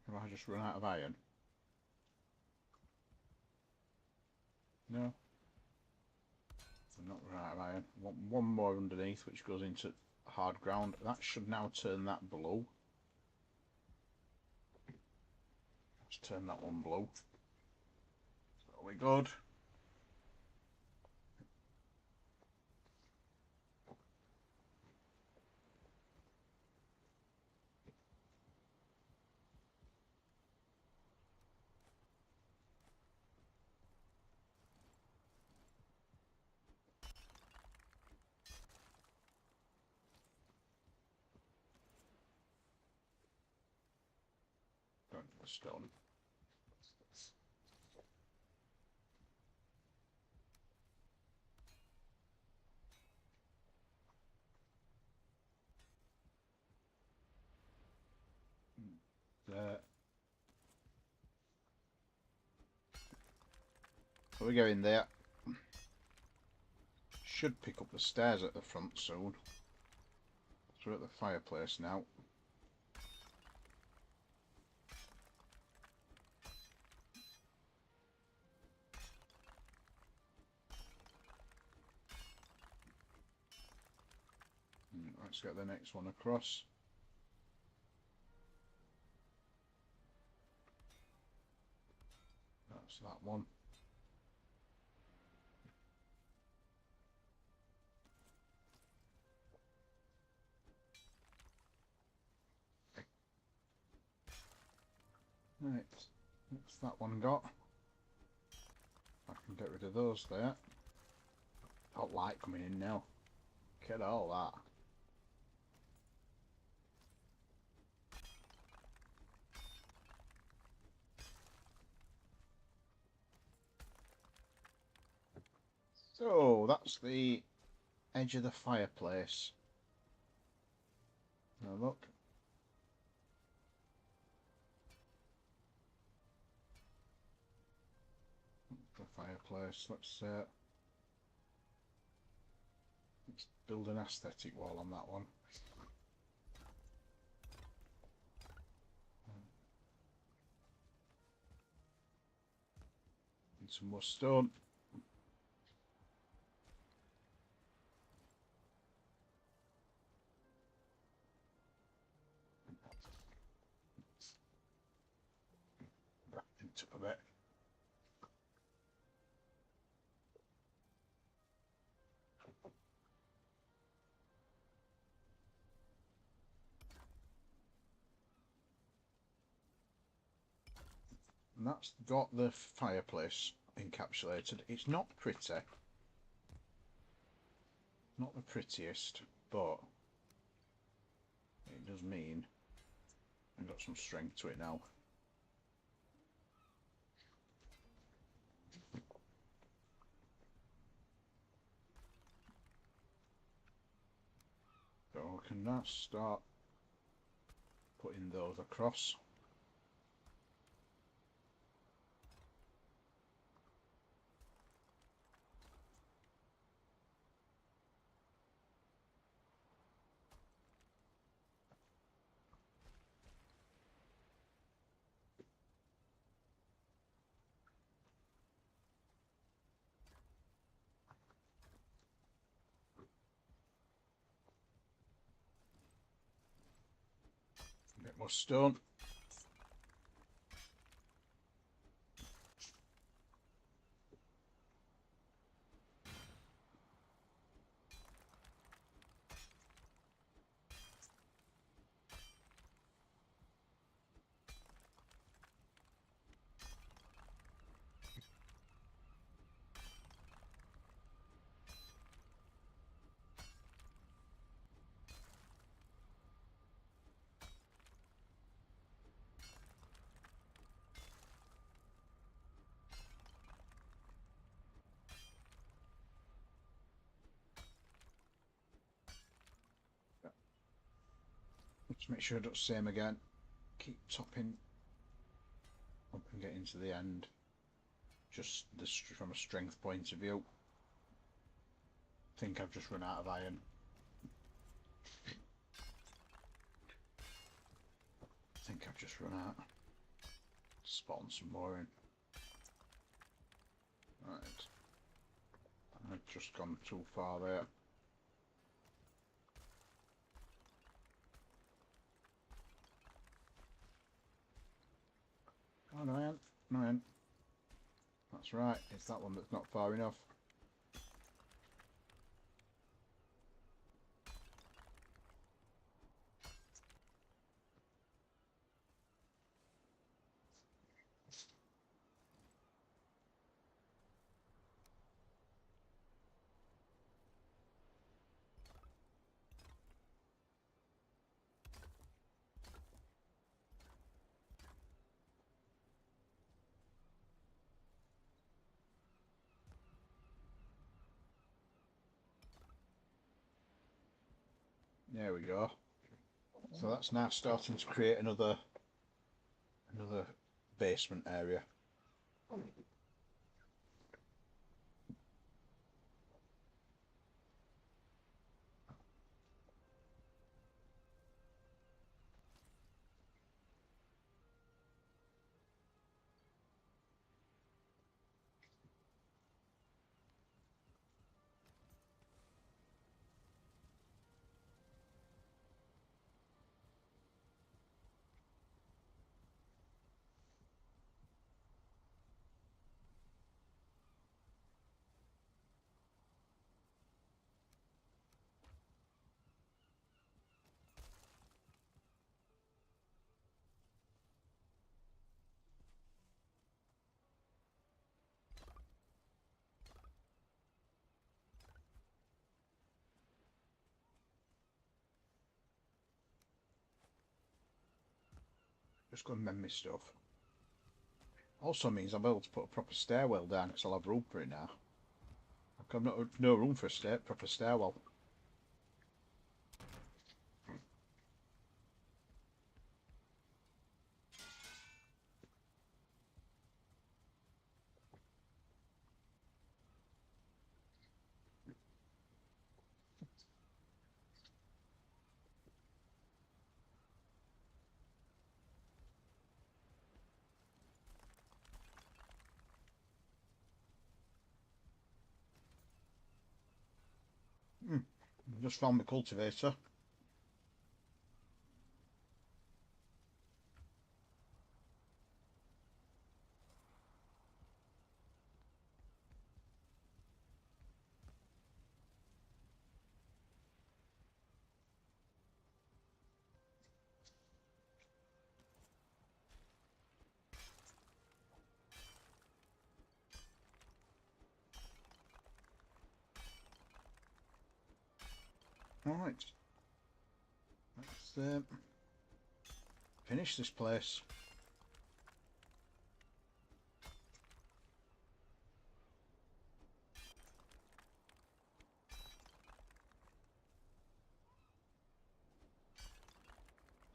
Have I just run out of iron? No. I'm not run out of iron. I want one more underneath which goes into hard ground. That should now turn that blue. Let's turn that one blue. So we're good. Going for the stone. There. So we go in there. Should pick up the stairs at the front soon. So we're at the fireplace now. Let's get the next one across. That's that one. Right, what's that one got? I can get rid of those there. Got light coming in now. Get all that. So that's the edge of the fireplace. Now look. The fireplace. Let's build an aesthetic wall on that one. And some more stone. Wrapped it up a bit. And that's got the fireplace encapsulated. It's not pretty. Not the prettiest, but it does mean I've got some strength to it now. So I can now start putting those across. A bit more stone. Let's make sure I do the same again. Keep topping up and getting to the end. Just this from a strength point of view. I think I've just run out of iron. I think I've just run out. Spawn some more in. Right. I've just gone too far there. Oh no I ain't. No I ain't. That's right, it's that one that's not far enough. There we go. So that's now starting to create another basement area. Just go and mend my stuff. Also means I'll be able to put a proper stairwell down because I'll have room for it now. I've got no room for a proper stairwell. Just found my cultivator. Right. Let's finish this place.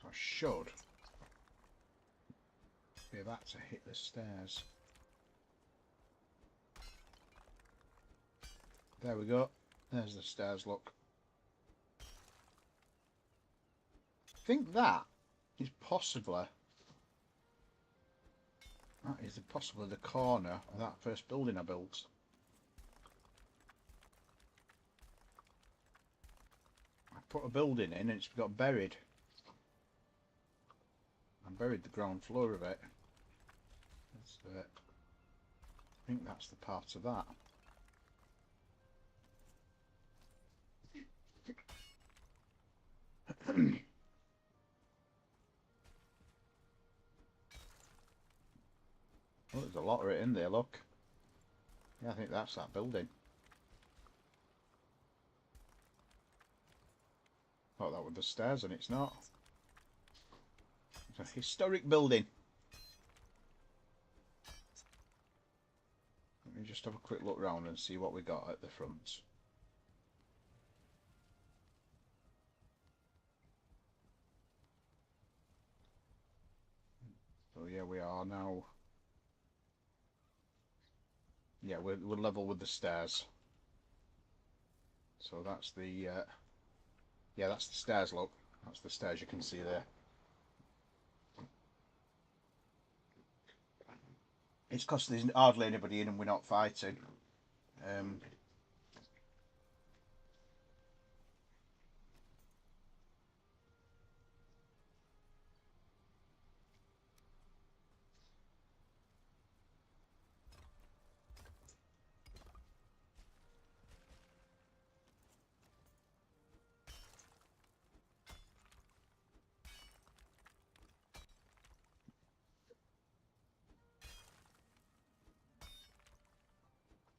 I should be about to hit the stairs. There we go. There's the stairs, look. I think that is possibly the corner of that first building I built. I put a building in and it's got buried. I buried the ground floor of it. I think that's the part of that. Oh, there's a lot of it in there, look. Yeah, I think that's that building. Thought that was the stairs and it's not. It's a historic building. Let me just have a quick look round and see what we got at the front. So yeah, we are now. Yeah, we're level with the stairs. So that's the yeah, that's the stairs. Look, that's the stairs you can see there. It's because there's hardly anybody in and we're not fighting.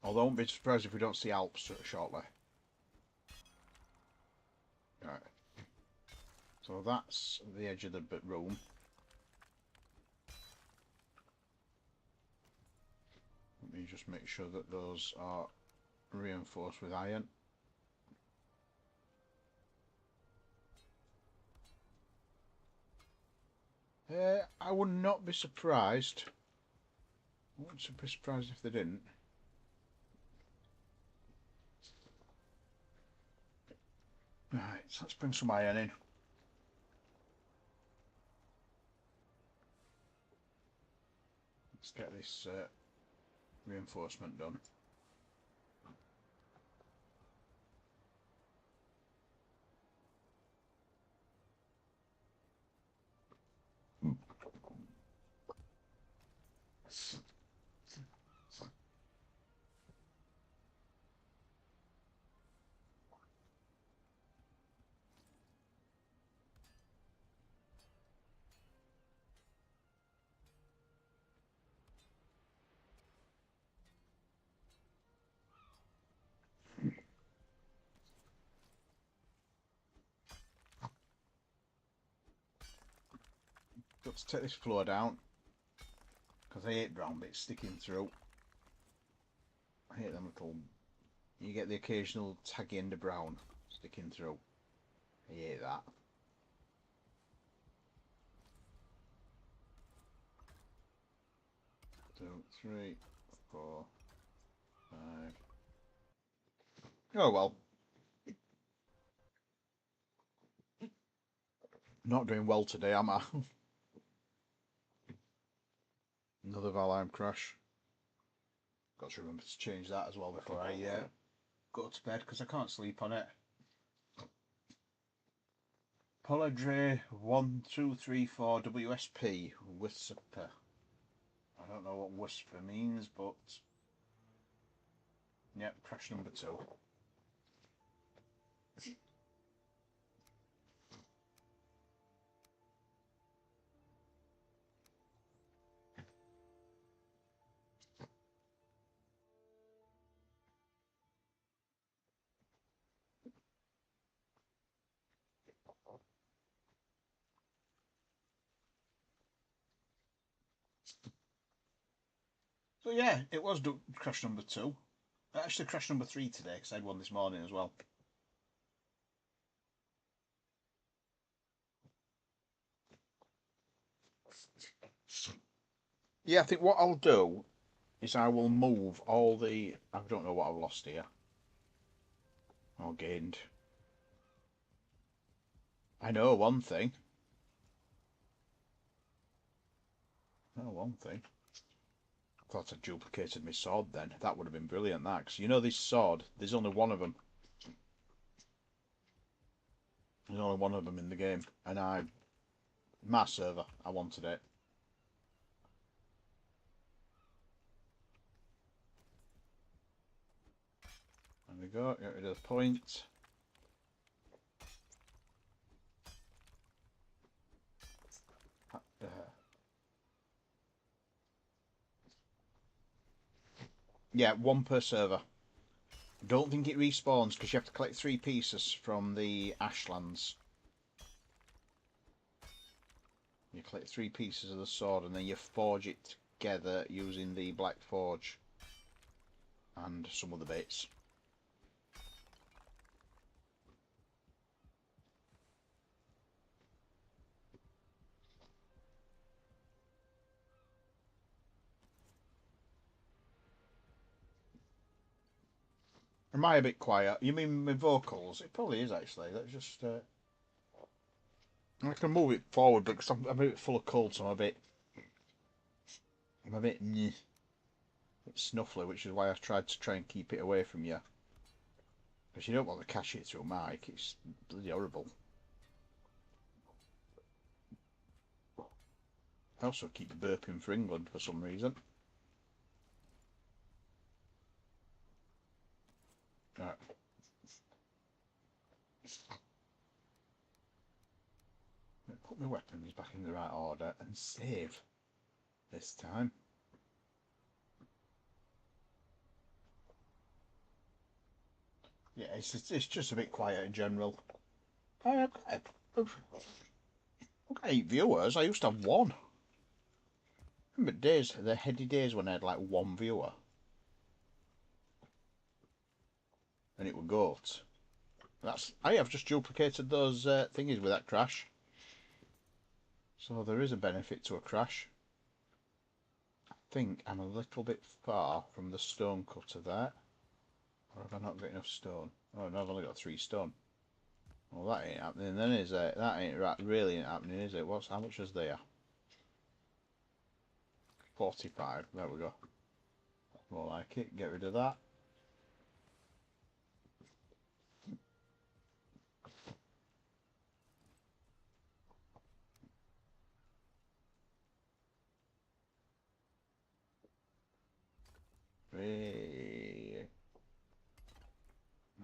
Although I won't be surprised if we don't see Alps shortly. Right. So that's the edge of the room. Let me just make sure that those are reinforced with iron. I would not be surprised. I wouldn't be surprised if they didn't. Right, so let's bring some iron in. Let's get this reinforcement done. Got to take this floor down because I hate brown bits sticking through. I hate them little. You get the occasional taggy end of brown sticking through. I hate that. 2, 3, 4, 5. Oh well. Not doing well today, am I? Another Valheim crash. Got to remember to change that as well before I go to bed because I can't sleep on it. Polydre 1234 WSP Whisper. I don't know what whisper means, but yep, crash number 2. So yeah, it was crash number 2. Actually, crash number 3 today because I had one this morning as well. Yeah, I think what I'll do is I will move all the... I don't know what I've lost here. Or gained. I know one thing. I thought I duplicated my sword then. That would have been brilliant, that. Because you know this sword, there's only one of them. There's only one of them in the game. And my server, I wanted it. There we go, get rid of the point. Yeah, one per server. Don't think it respawns because you have to collect 3 pieces from the Ashlands. You collect 3 pieces of the sword and then you forge it together using the Black Forge and some other bits. Am I a bit quiet? You mean my vocals? It probably is actually. Let's just... I can move it forward because I'm a bit full of cold, so I'm a bit snuffly, which is why I tried to try and keep it away from you. Because you don't want to catch it through a mic, it's bloody horrible. I also keep burping for England for some reason. Right. Put my weapons back in the right order and save this time. Yeah, it's just a bit quiet in general. I've got 8 viewers. I used to have 1. Remember the heady days when I had like 1 viewer, and it would goat. I have just duplicated those thingies with that crash. So there is a benefit to a crash. I think I'm a little bit far from the stone cutter there. Or have I not got enough stone? Oh no, I've only got 3 stone. Well, that ain't happening then, is it? That ain't really ain't happening, is it? How much is there? 45. There we go. More like it. Get rid of that. Hey.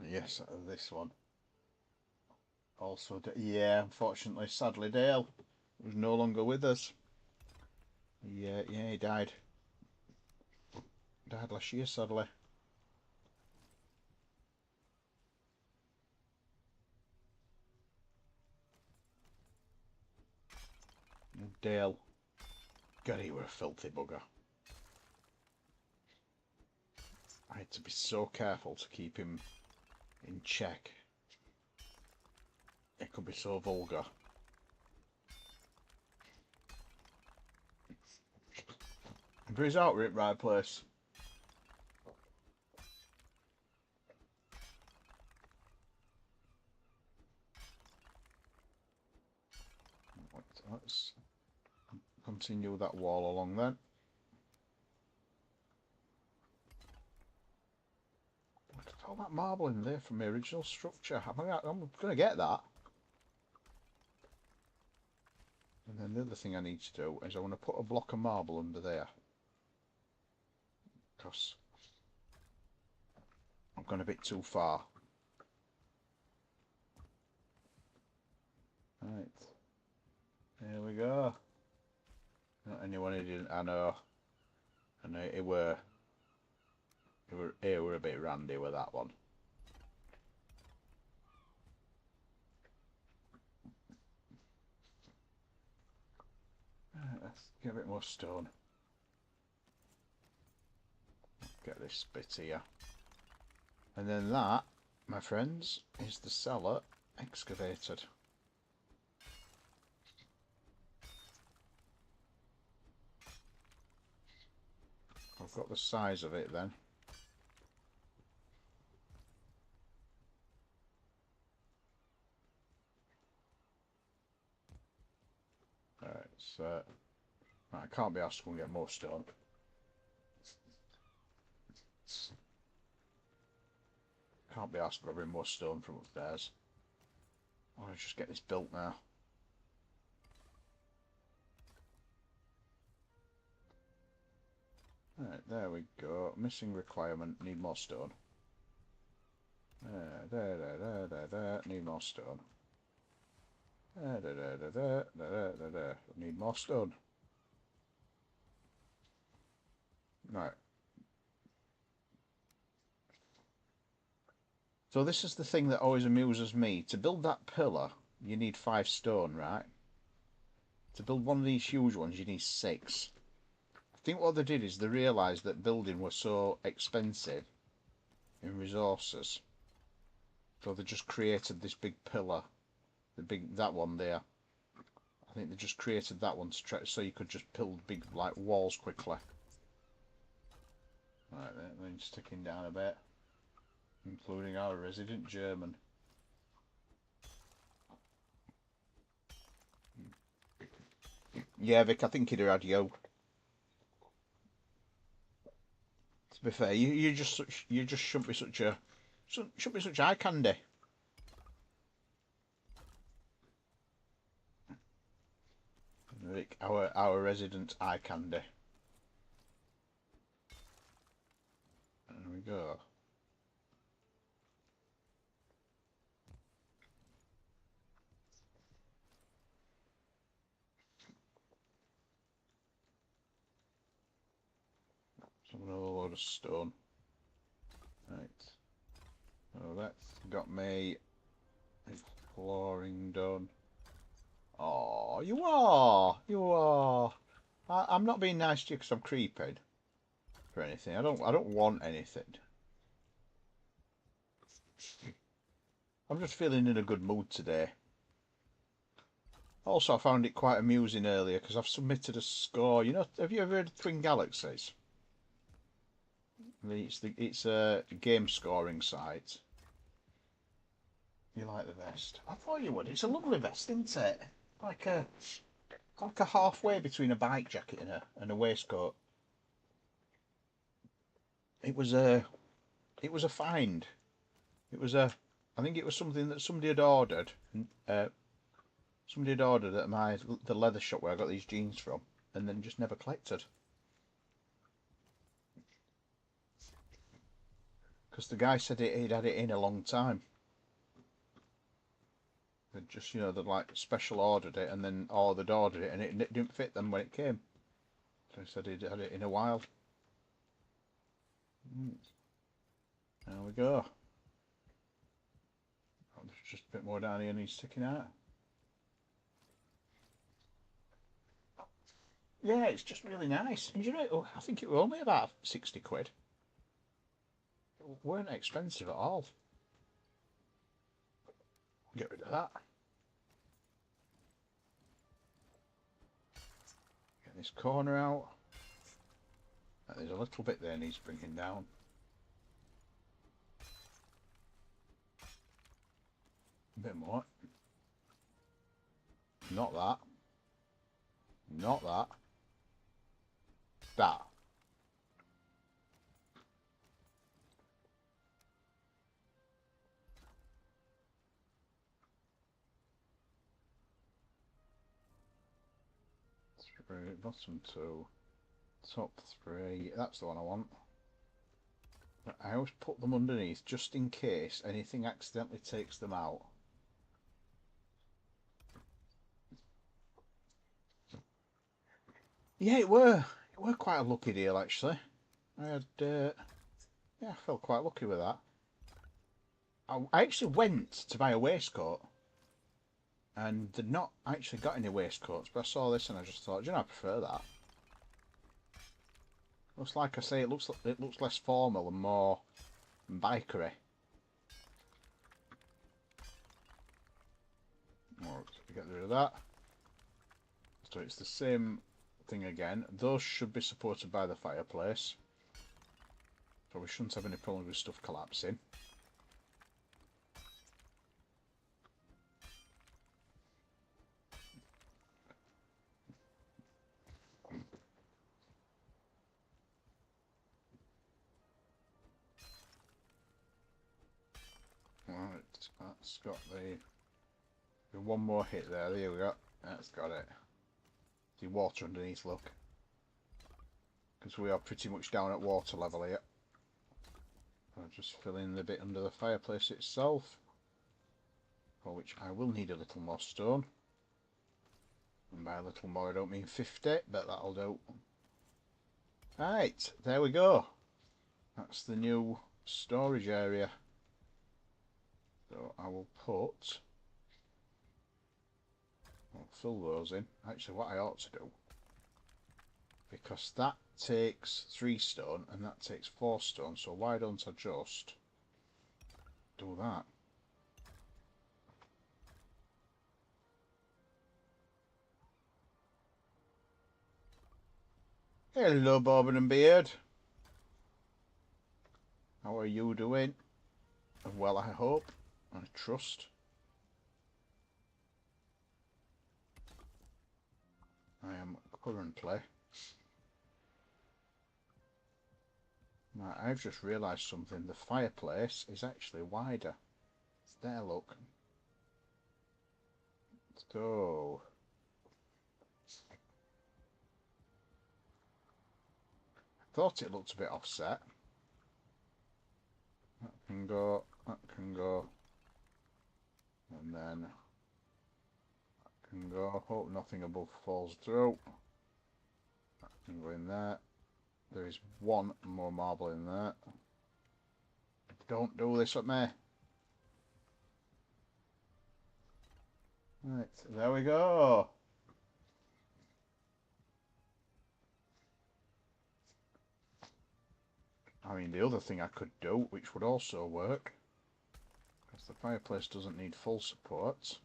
Yes, this one. Also, yeah, unfortunately, sadly, Dale was no longer with us. Yeah, he died. Died last year, sadly. Dale. God, he were a filthy bugger. I had to be so careful to keep him in check. It could be so vulgar. But he's out at right place. Let's continue that wall along then. Look at all that marble in there from the original structure. I'm going to get that. And then the other thing I need to do is I want to put a block of marble under there. Because I've gone a bit too far. Right. There we go. Not anyone who didn't, I know. And it were a bit randy with that one. let's get a bit more stone. Get this bit here. And then that, my friends, is the cellar excavated. I've got the size of it then. Right, so I can't be asked to go and get more stone. Can't be asked to go bring more stone from upstairs. I want to just get this built now. Right, there we go. Missing requirement, need more stone. There. Need more stone. Need more stone. Right. So this is the thing that always amuses me. To build that pillar, you need 5 stone, right? To build one of these huge ones, you need 6. I think what they did is they realised that building was so expensive in resources. So they just created this big pillar. That one there. I think they just created that one to try, so you could just build big like walls quickly. Right then sticking down a bit. Including our resident German. Yeah, Vic, I think he'd have had you. To be fair, you just shouldn't be such eye candy. Vic, our resident eye candy. There we go. Another load of stone. Right. So that's got me flooring done. Oh, you are! You are! I'm not being nice to you because I'm creeping for anything. I don't want anything. I'm just feeling in a good mood today. Also, I found it quite amusing earlier because I've submitted a score. You know, have you ever heard of Twin Galaxies? It's a game scoring site. You like the vest? I thought you would. It's a lovely vest, isn't it? Like a halfway between a bike jacket and a waistcoat. It was a find. I think it was something that somebody had ordered. Somebody had ordered at the leather shop where I got these jeans from, and then just never collected. Because the guy said he'd had it in a long time. They'd just, they'd like special ordered it, and then they'd ordered it, and it didn't fit them when it came. So he said he'd had it in a while. There we go. Oh, there's just a bit more down here needs sticking out. Yeah, it's just really nice. And I think it was only about 60 quid. It weren't expensive at all. Get rid of that. Get this corner out. There's a little bit there needs bringing down. A bit more. Not that. Not that. That. Bottom 2. Top 3. That's the one I want. But I always put them underneath just in case anything accidentally takes them out. Yeah, it were quite a lucky deal actually. I had I felt quite lucky with that. I actually went to buy a waistcoat And they've not actually got any waistcoats, but I saw this and I just thought, you know, I prefer that. Looks like I say, it looks less formal and more bikery. Right, get rid of that. So it's the same thing again. Those should be supported by the fireplace. So we shouldn't have any problems with stuff collapsing. Right, that's got the one more hit there. There we go. That's got it. See water underneath, look. Because we are pretty much down at water level here. I'll just fill in the bit under the fireplace itself, for which I will need a little more stone. And by a little more I don't mean 50, but that'll do. Right, there we go. That's the new storage area. So I will I'll fill those in. Actually, what I ought to do, because that takes 3 stone and that takes 4 stone, so why don't I just do that? Hello, Bobbin and Beard. How are you doing? Well, I hope. I trust. I am currently... Right, I've just realised something. The fireplace is actually wider. It's there, look. So... I thought it looked a bit offset. That can go, and then that can go. Hope nothing above falls through. That can go in there. There is one more marble in there. Don't do this at me. Right, there we go. I mean, the other thing I could do, which would also work, because the fireplace doesn't need full support,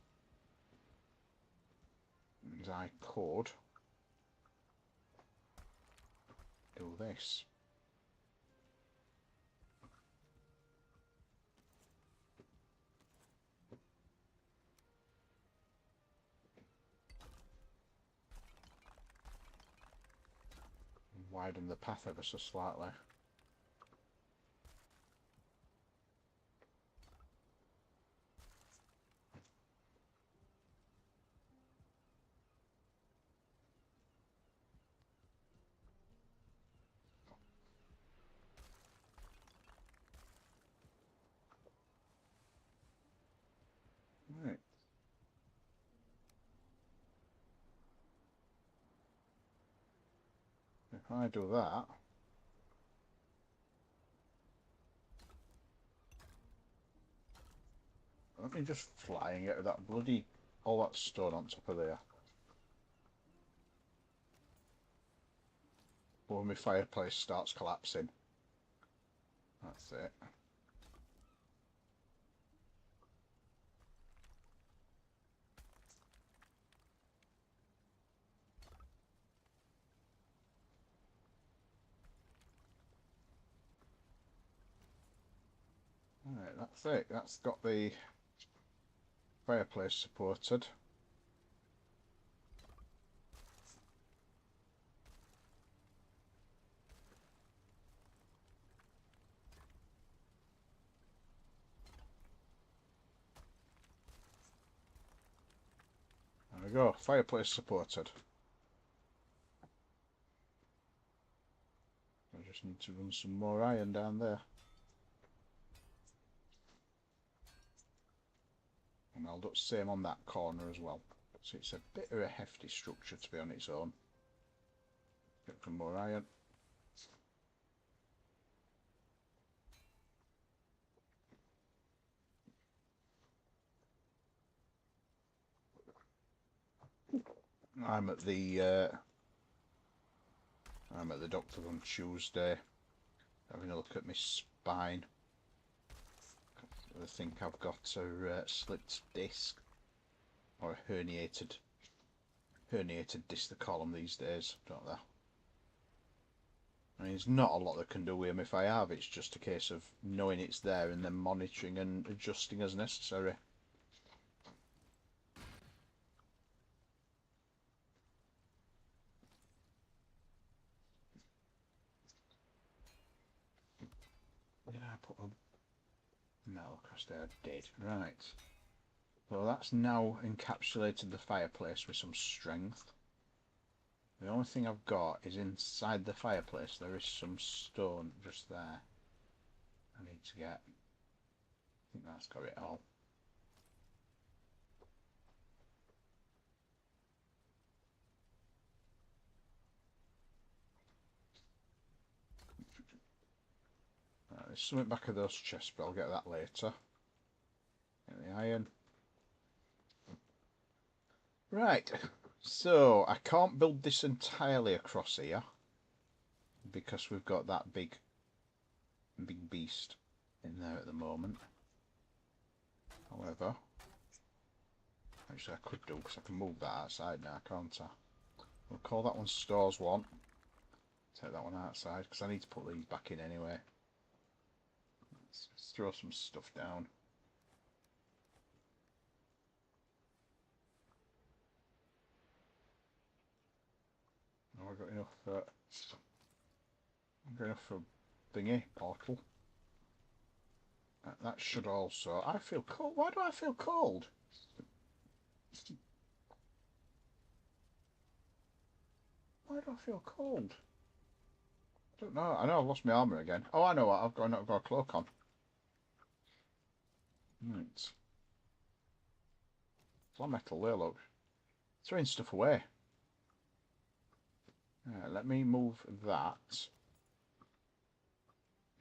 is I could do this. Widen the path ever so slightly. Right. If I do that, let me just flying out of that bloody all that stone on top of there. Or when my fireplace starts collapsing. That's it. Alright, that's it. That's got the fireplace supported. There we go, fireplace supported. I just need to run some more iron down there. And I'll do the same on that corner as well. So it's a bit of a hefty structure to be on its own. Get some more iron. I'm at the doctor on Tuesday, having a look at my spine. I think I've got a slipped disc, or a herniated disc they call them these days, don't they? I mean, there's not a lot that can do with them if I have. It's just a case of knowing it's there and then monitoring and adjusting as necessary. Did I put a metal across there? I did. Right. Well, that's now encapsulated the fireplace with some strength. The only thing I've got is inside the fireplace there is some stone just there. I need to get. I think that's got it all. Right, there's something back of those chests, but I'll get that later. Get the iron. Right, so I can't build this entirely across here because we've got that big beast in there at the moment. However, actually I could do, because I can move that outside now, can't I? We'll call that one stores 1. Take that one outside because I need to put these back in anyway. Let's throw some stuff down. Oh, I've got enough for thingy portal. That should also. I feel cold. Why do I feel cold? Why do I feel cold? I don't know. I know I've lost my armour again. Oh, I know what. I've got a cloak on. Right. It's metal there, look. Throwing stuff away. Let me move that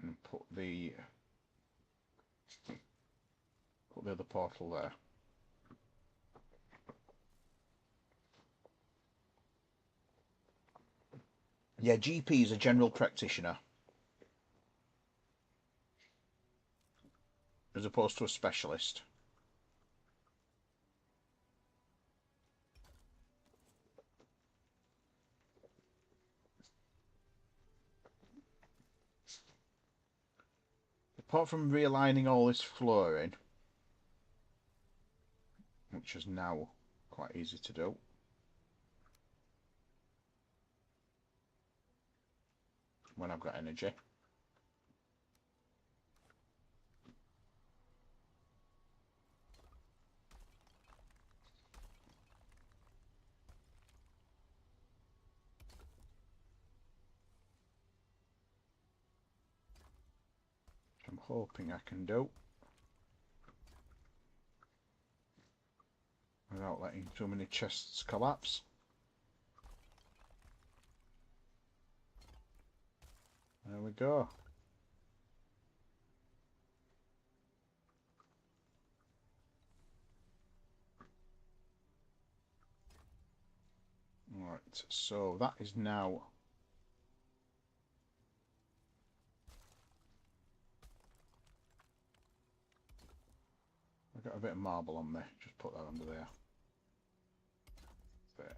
and put the other portal there. Yeah, GP is a general practitioner as opposed to a specialist. Apart from realigning all this flooring, which is now quite easy to do. When I've got energy. I'm hoping I can do without letting too many chests collapse. There we go. Right, so that is now I've got a bit of marble on me, just put that under there. There.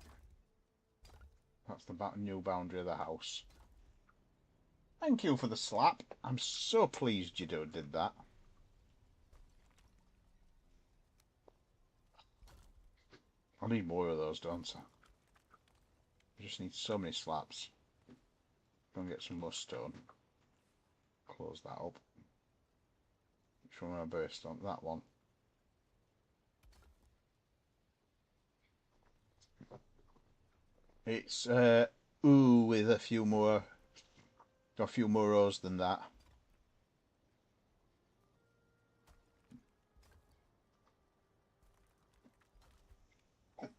That's the new boundary of the house. Thank you for the slap. I'm so pleased you did that. I need more of those, don't I? I just need so many slaps. Go and get some more stone. Close that up. Which one am I based on? That one. It's ooh with a few more rows than that.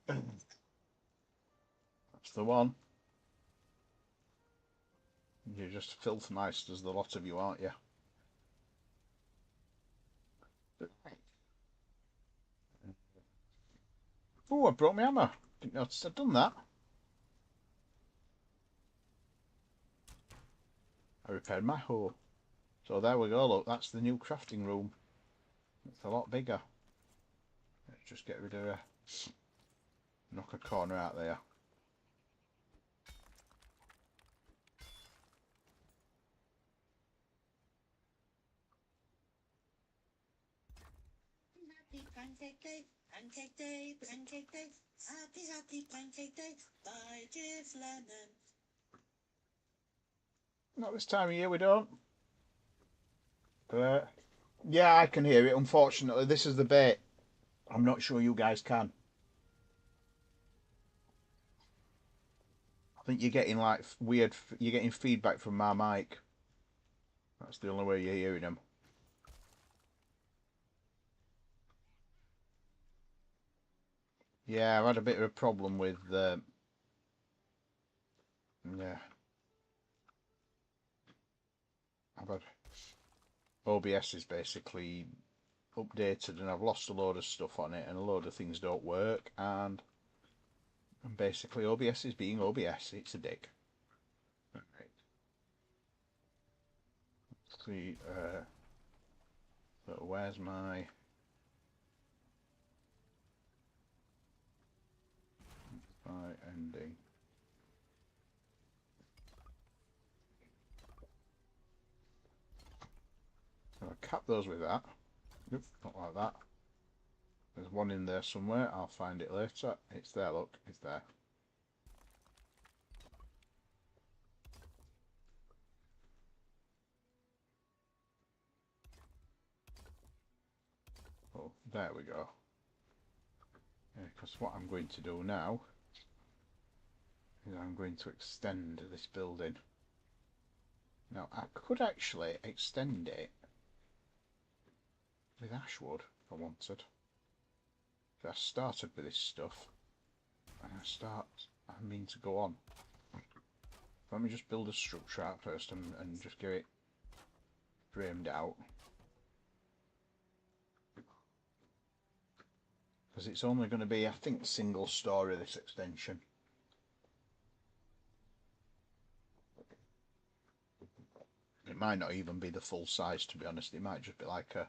That's the one. You're just filth meisters, the lot of you, aren't you? Oh, I brought my hammer. Didn't notice I'd done that. I repaired my hoe. So there we go, look, that's the new crafting room. It's a lot bigger. Let's just get rid of a knock a corner out there. Happy Pancake Day, Pancake Day, Pancake Day. Happy, happy Pancake Day by Jiff Lemon. Not this time of year, we don't. Yeah, I can hear it. Unfortunately, this is the bit. I'm not sure you guys can. I think you're getting like weird. You're getting feedback from my mic. That's the only way you're hearing them. Yeah, I've had a bit of a problem with. Yeah, I've had OBS is basically updated, and I've lost a load of stuff on it, and a load of things don't work, and basically OBS is being OBS. It's a dick. Right. Let's see. So where's my ending? So I cap those with that. Nope, not like that. There's one in there somewhere. I'll find it later. It's there, look. It's there. Oh, there we go. Because what I'm going to do now is I'm going to extend this building. Now, I could actually extend it with ashwood if I wanted. If I started with this stuff, and I mean to go on. Let me just build a structure out first and just get it framed out. Because it's only going to be, I think, single story, this extension. It might not even be the full size, to be honest. It might just be like a...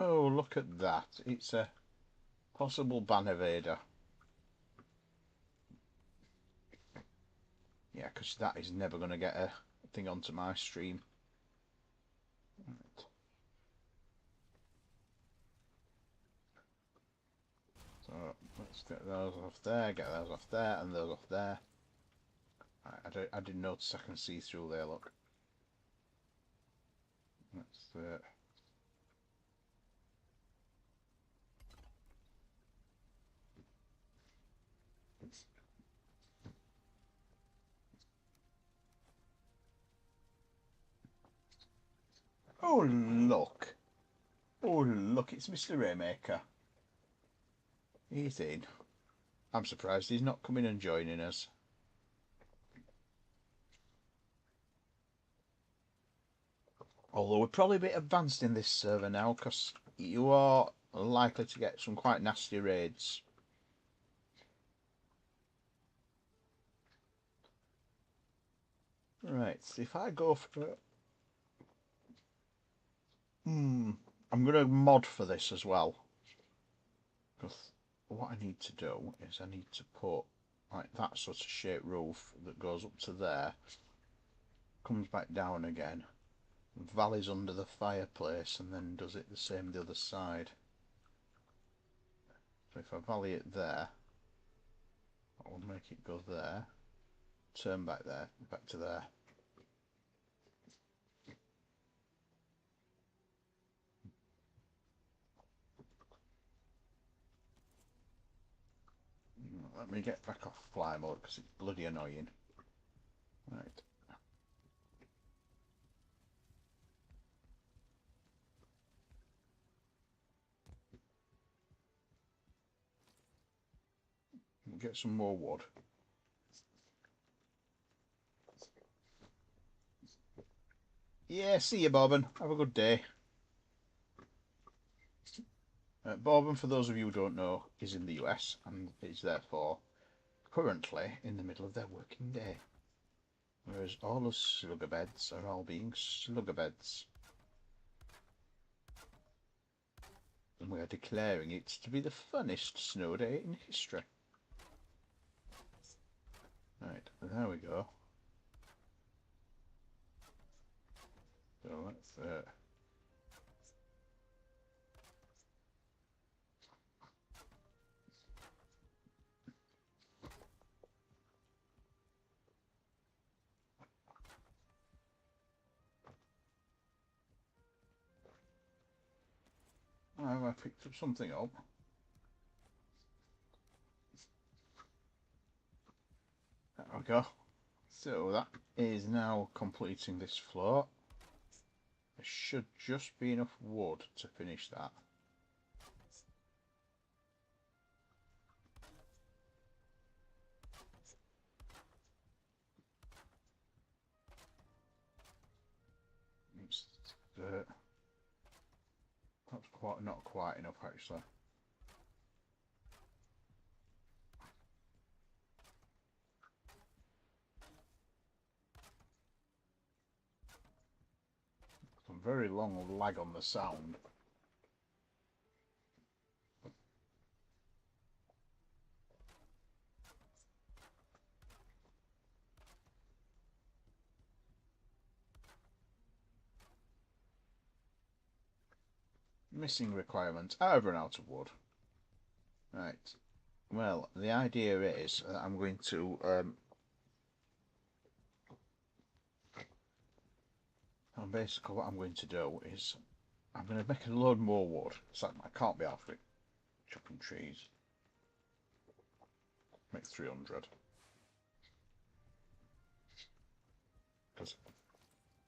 Oh, look at that. It's a possible ban evader. Yeah, because that is never going to get a thing onto my stream. Right. So let's get those off there, get those off there, and those off there. I didn't notice I can see through there, look. Let's... Oh, look. Oh, look, it's Mr. Raymaker. He's in. I'm surprised he's not coming and joining us. Although we're probably a bit advanced in this server now, because you are likely to get some quite nasty raids. Right, so if I go for... I'm going to mod for this as well. Because what I need to do is I need to put like that sort of shaped roof that goes up to there, comes back down again, valleys under the fireplace, and then does it the same the other side. So if I valley it there, I will make it go there, turn back there, back to there. Let me get back off fly mode because it's bloody annoying. Right. We'll get some more wood. Yeah, see you, Bobbin. Have a good day. Bourbon, for those of you who don't know, is in the US and is therefore currently in the middle of their working day. Whereas all us slugabeds are all being slugabeds. And we are declaring it to be the funnest snow day in history. Right, there we go. So let's I picked up something up. There we go. So that is now completing this floor. There should just be enough wood to finish that. It's, that's not quite enough actually. Some very long lag on the sound. Missing requirements. I've run out of wood. Right. Well, the idea is that I'm going to basically what I'm going to do is I'm going to make a load more wood. So I can't be after it chopping trees. Make 300. Because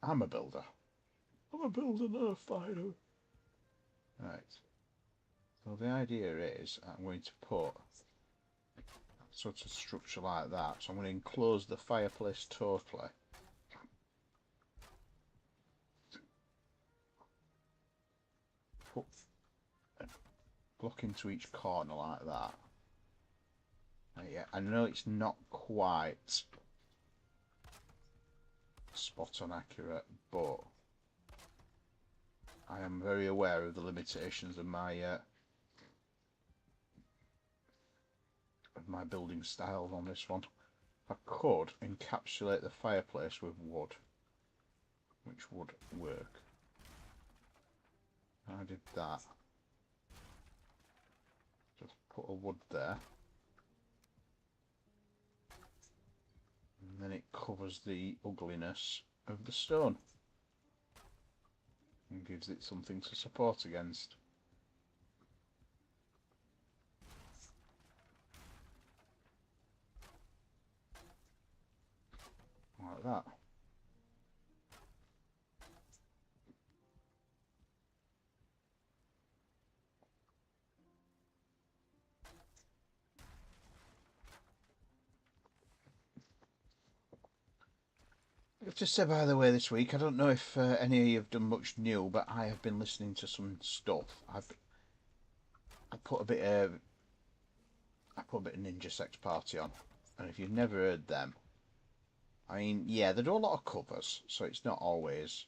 I'm a builder. I'm a builder, not a fighter. Right. So the idea is I'm going to put sort of structure like that. So I'm going to enclose the fireplace totally. Put a block into each corner like that. Yeah, I know it's not quite spot on accurate, but I am very aware of the limitations of my building style on this one. I could encapsulate the fireplace with wood, which would work. I did that. Just put a wood there. And then it covers the ugliness of the stone. And gives it something to support against. Like that. Just say by the way, this week I don't know if any of you have done much new, but I have been listening to some stuff. I put a bit of Ninja Sex Party on, and if you've never heard them, I mean, yeah, they do a lot of covers, so it's not always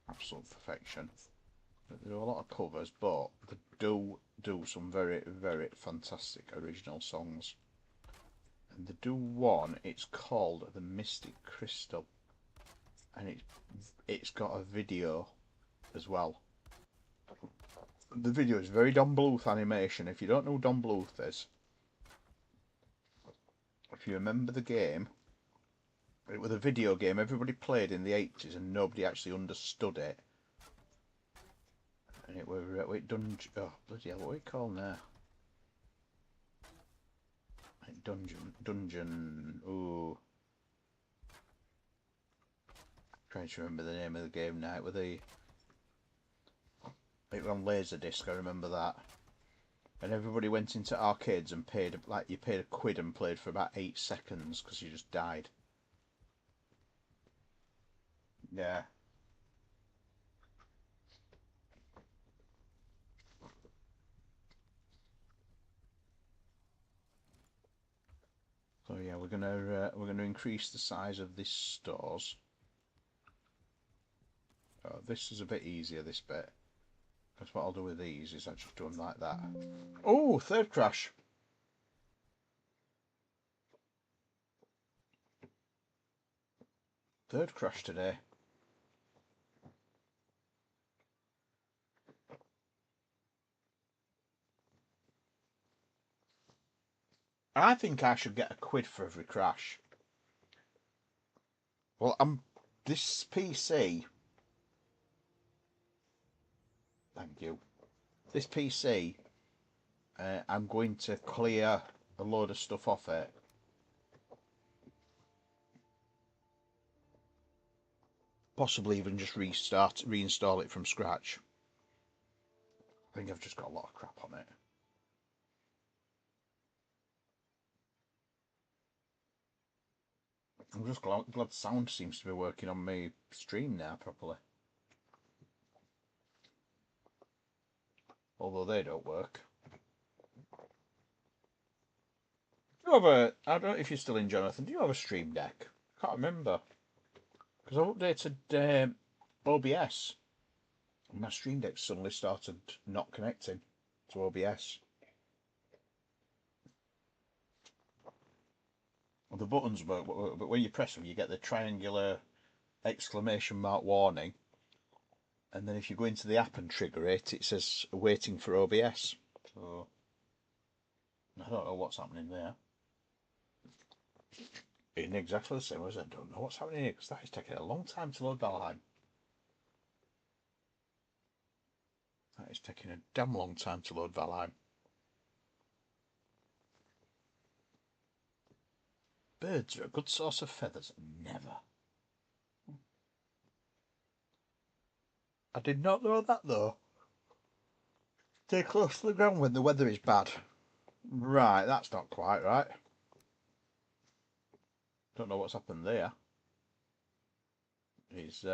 absolute perfection. But they do a lot of covers, but they do some very, very fantastic original songs. And they do one. It's called The Mystic Crystal, and it's got a video as well. The video is very Don Bluth animation. If you don't know who Don Bluth is, if you remember the game, it was a video game everybody played in the 80s and nobody actually understood it. And it were dungeon. Oh bloody hell! What are you called now? Dungeon. Ooh, trying to remember the name of the game now. It was on Laserdisc. I remember that. And everybody went into arcades and paid you paid £1 and played for about 8 seconds because you just died. Yeah. we're gonna increase the size of this stores. Oh, this is a bit easier, this bit. Because what I'll do with these is I just do them like that. Oh, third crash. Third crash today. I think I should get £1 for every crash. Well, this PC. Thank you. This PC, I'm going to clear a load of stuff off it. Possibly even just reinstall it from scratch. I think I've just got a lot of crap on it. I'm just glad sound seems to be working on my stream now properly. Although they don't work. Do you have I don't know if you're still in, Jonathan, do you have a stream deck? I can't remember. Because I updated OBS. And my stream deck suddenly started not connecting to OBS. Well, the buttons work, but when you press them, you get the triangular exclamation mark warning. And then if you go into the app and trigger it, it says waiting for OBS. So I don't know what's happening there. In exactly the same way as I don't know what's happening here, because that is taking a long time to load Valheim. That is taking a damn long time to load Valheim. Birds are a good source of feathers. Never. I did not know that though. Stay close to the ground when the weather is bad. Right, that's not quite right. Don't know what's happened there. He's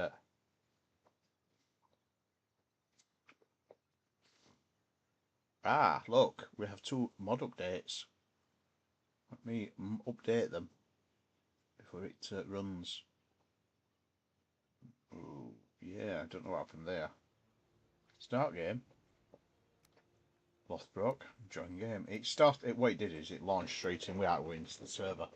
look, we have 2 mod updates. Let me update them before it runs. Ooh, yeah, I don't know what happened there. Start game. Lothbrook, join game. It started. What it did is it launched straight in without going into the server.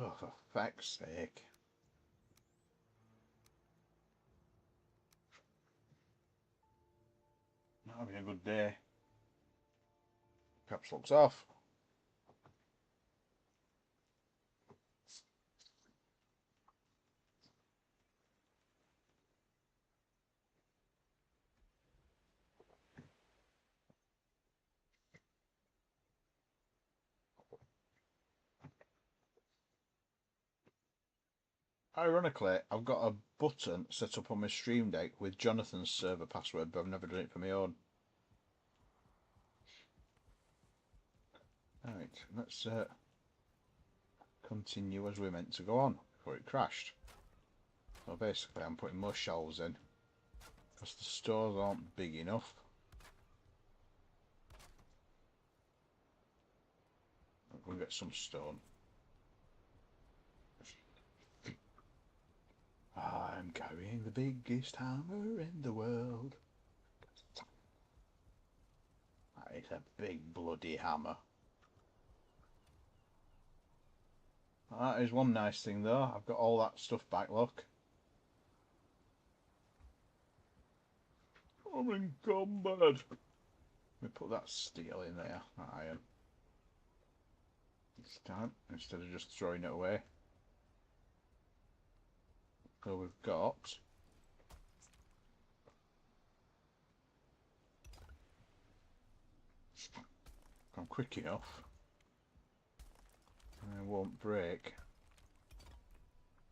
Oh, for feck's sake. Not having a good day. Caps locks off. Ironically, I've got a button set up on my stream deck with Jonathan's server password, but I've never done it for my own. Alright, let's continue as we're meant to go on before it crashed. So basically I'm putting more shelves in because the stores aren't big enough. We'll get some stone. I'm carrying the biggest hammer in the world. That is a big bloody hammer. That is one nice thing though. I've got all that stuff back, look. I'm encumbered. Let me put that steel in there, that iron. This time, instead of just throwing it away. So we've got if I'm quick enough, and it won't break.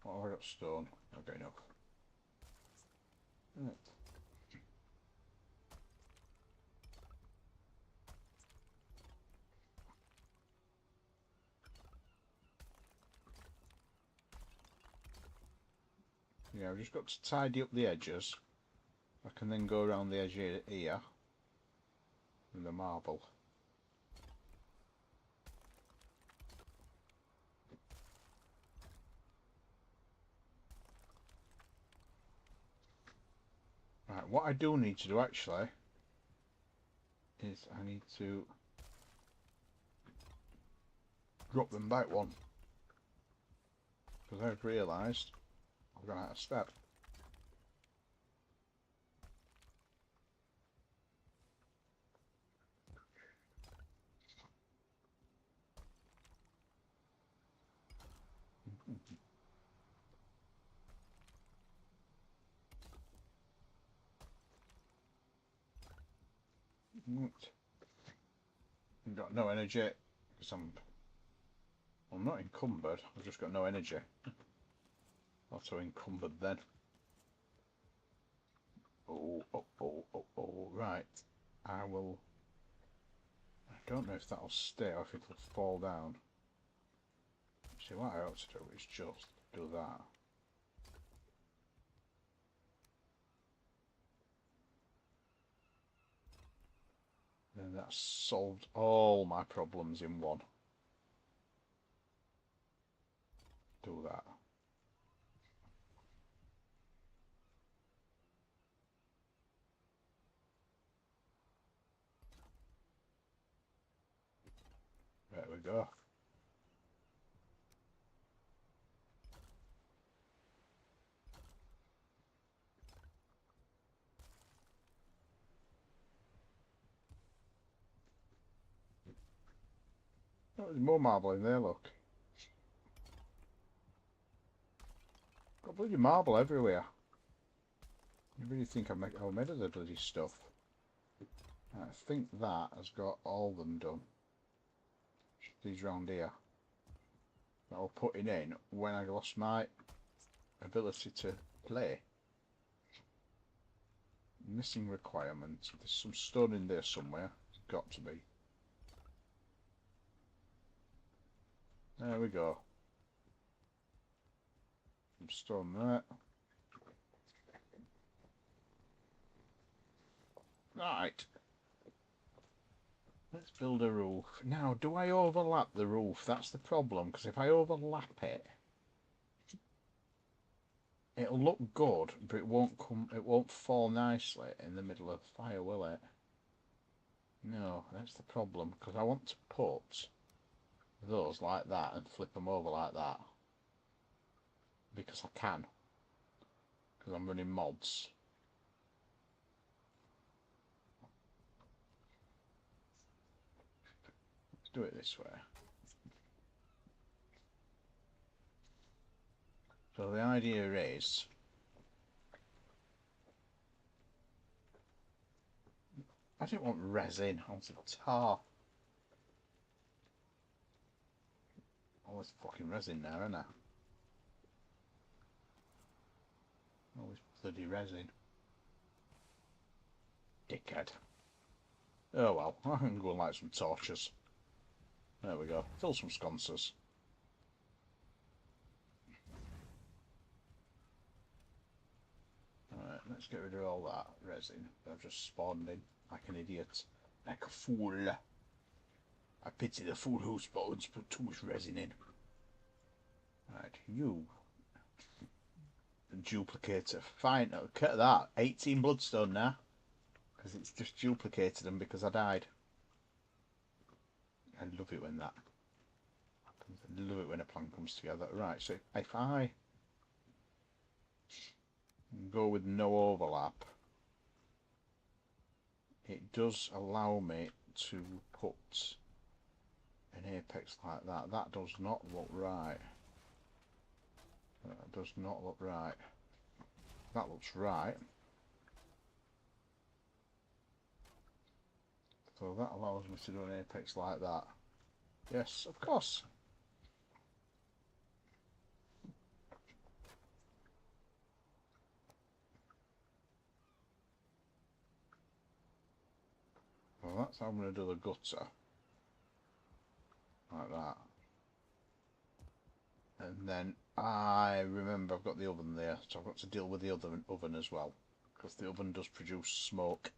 Oh, I got stone. Not got enough. Right. Yeah, I've just got to tidy up the edges. I can then go around the edge here with the marble. Right, what I do need to do actually is I need to drop them back one, because I've realised I've gone out of step. Right. I've got no energy because I'm not encumbered. I've just got no energy. Also encumbered then. Oh, oh, oh, oh, oh, right. I don't know if that'll stay or if it'll fall down. See, what I ought to do is just do that. Then that's solved all my problems in one. Do that. There we go. Oh, there's more marble in there, look. Got bloody marble everywhere. You really think I'm made of the bloody stuff? I think that has got all of them done. These round here. That I was putting in when I lost my ability to play. Missing requirements. There's some stone in there somewhere. It's got to be. There we go. Some stone there. Right. Let's build a roof. Now, do I overlap the roof? That's the problem, because if I overlap it, it'll look good, but it won't fall nicely in the middle of the fire, will it? No, that's the problem, because I want to put those like that and flip them over like that. Because I can. Because I'm running mods. Let's do it this way. So the idea is I didn't want resin, I wanted tar. All this fucking resin there, isn't there? All this bloody resin. Dickhead. Oh well, I can go and light some torches. There we go. Fill some sconces. Alright, let's get rid of all that resin that I've just spawned in like an idiot. Like a fool. I pity the fool who spawns put too much resin in. Right, you. The duplicator. Fine, look at that. 18 bloodstone now. Because it's just duplicated them because I died. I love it when that happens. I love it when a plan comes together. Right, so if I go with no overlap, it does allow me to put an apex like that. That does not look right. That does not look right. That looks right. So that allows me to do an apex like that. Yes, of course. Well, that's how I'm going to do the gutter. Like that. And then I remember I've got the oven there, so I've got to deal with the oven as well, because the oven does produce smoke.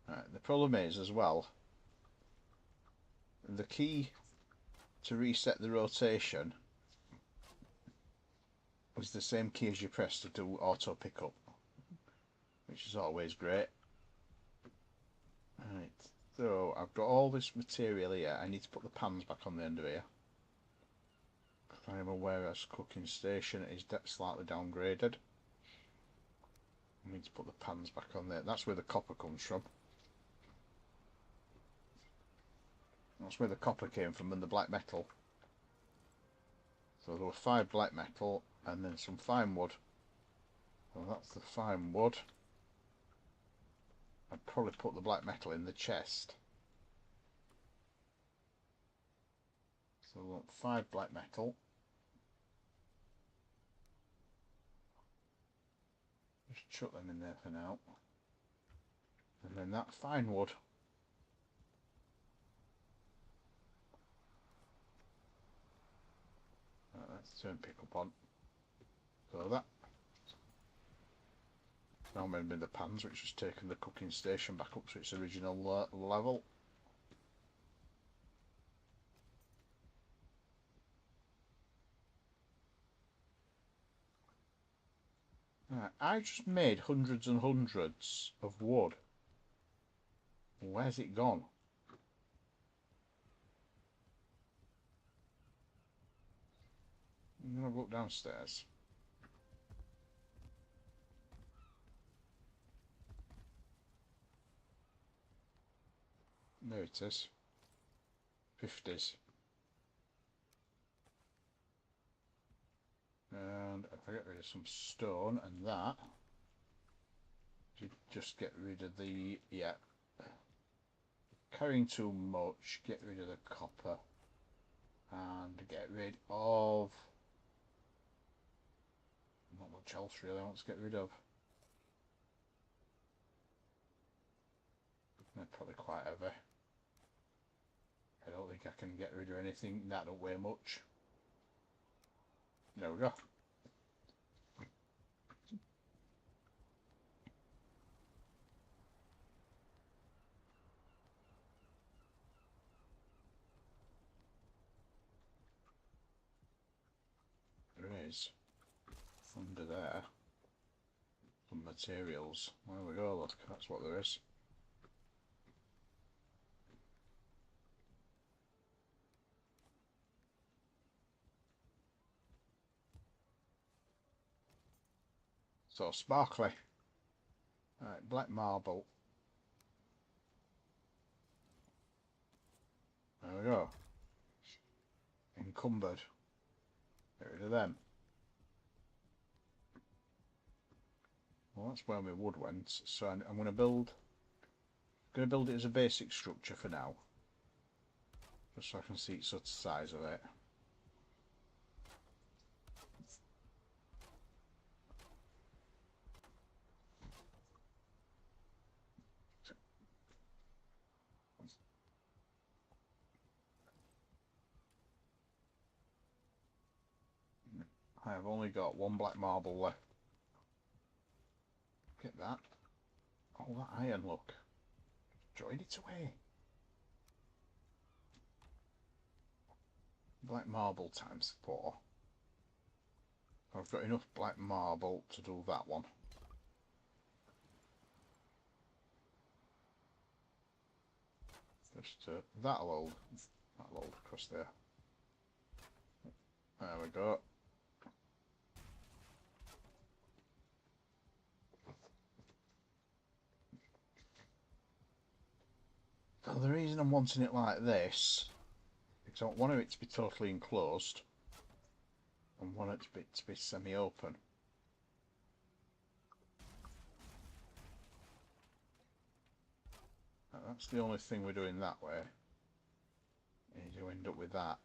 Right, the problem is as well, the key to reset the rotation is the same key as you press to do auto pickup, which is always great. Right, so I've got all this material here. I need to put the pans back on the end of here. I am aware this cooking station is slightly downgraded. I need to put the pans back on there. That's where the copper comes from. That's where the copper came from and the black metal. So there were 5 black metal and then some fine wood. So that's the fine wood. I'd probably put the black metal in the chest. So we want 5 black metal. Just chuck them in there for now. And then that fine wood. Right, let's turn pick up on. So that. Now I'm in the pans, which has taken the cooking station back up to its original level. Right, I just made hundreds and hundreds of wood. Where's it gone? I'm going to look downstairs. There it is. 50s. And if I get rid of some stone and that, you just get rid of the, yeah, carrying too much, get rid of the copper, and get rid of, not much else really I want to get rid of. They're probably quite heavy. I don't think I can get rid of anything, that don't weigh much. There we go. There is, under there, some materials. There we go, look, that's what there is. So sparkly. Right, black marble. There we go. Encumbered. Get rid of them. Well, that's where my wood went. So I'm going to build it as a basic structure for now, just so I can see sort of size of it. I have only got 1 black marble left. Get that. Oh, that iron, look. Joined it away. Black marble times 4. I've got enough black marble to do that one. Just that'll load across there. There we go. So the reason I'm wanting it like this is I don't want it to be totally enclosed. I want it to be semi-open. That's the only thing we're doing that way. And you end up with that.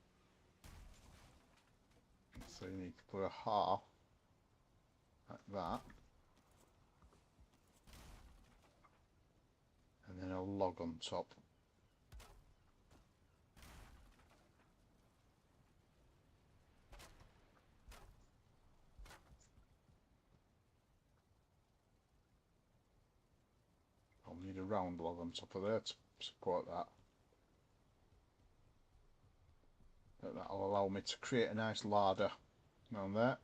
So you need to put a half like that. And then a log on top. I'll need a round log on top of there to support that. That'll allow me to create a nice larder down there.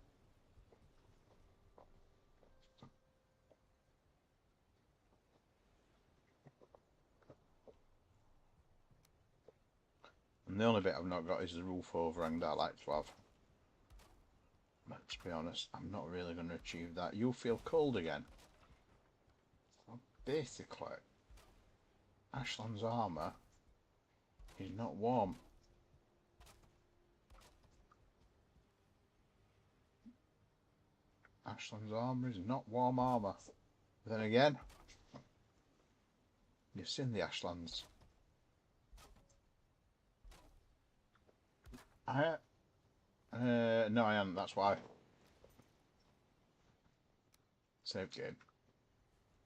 And the only bit I've not got is the roof overhang that I like to have. But to be honest, I'm not really going to achieve that. You feel cold again? Well, basically, Ashland's armour is not warm. Ashland's armour is not warm armour. But then again, you've seen the Ashlands. No, I haven't, that's why. Save game.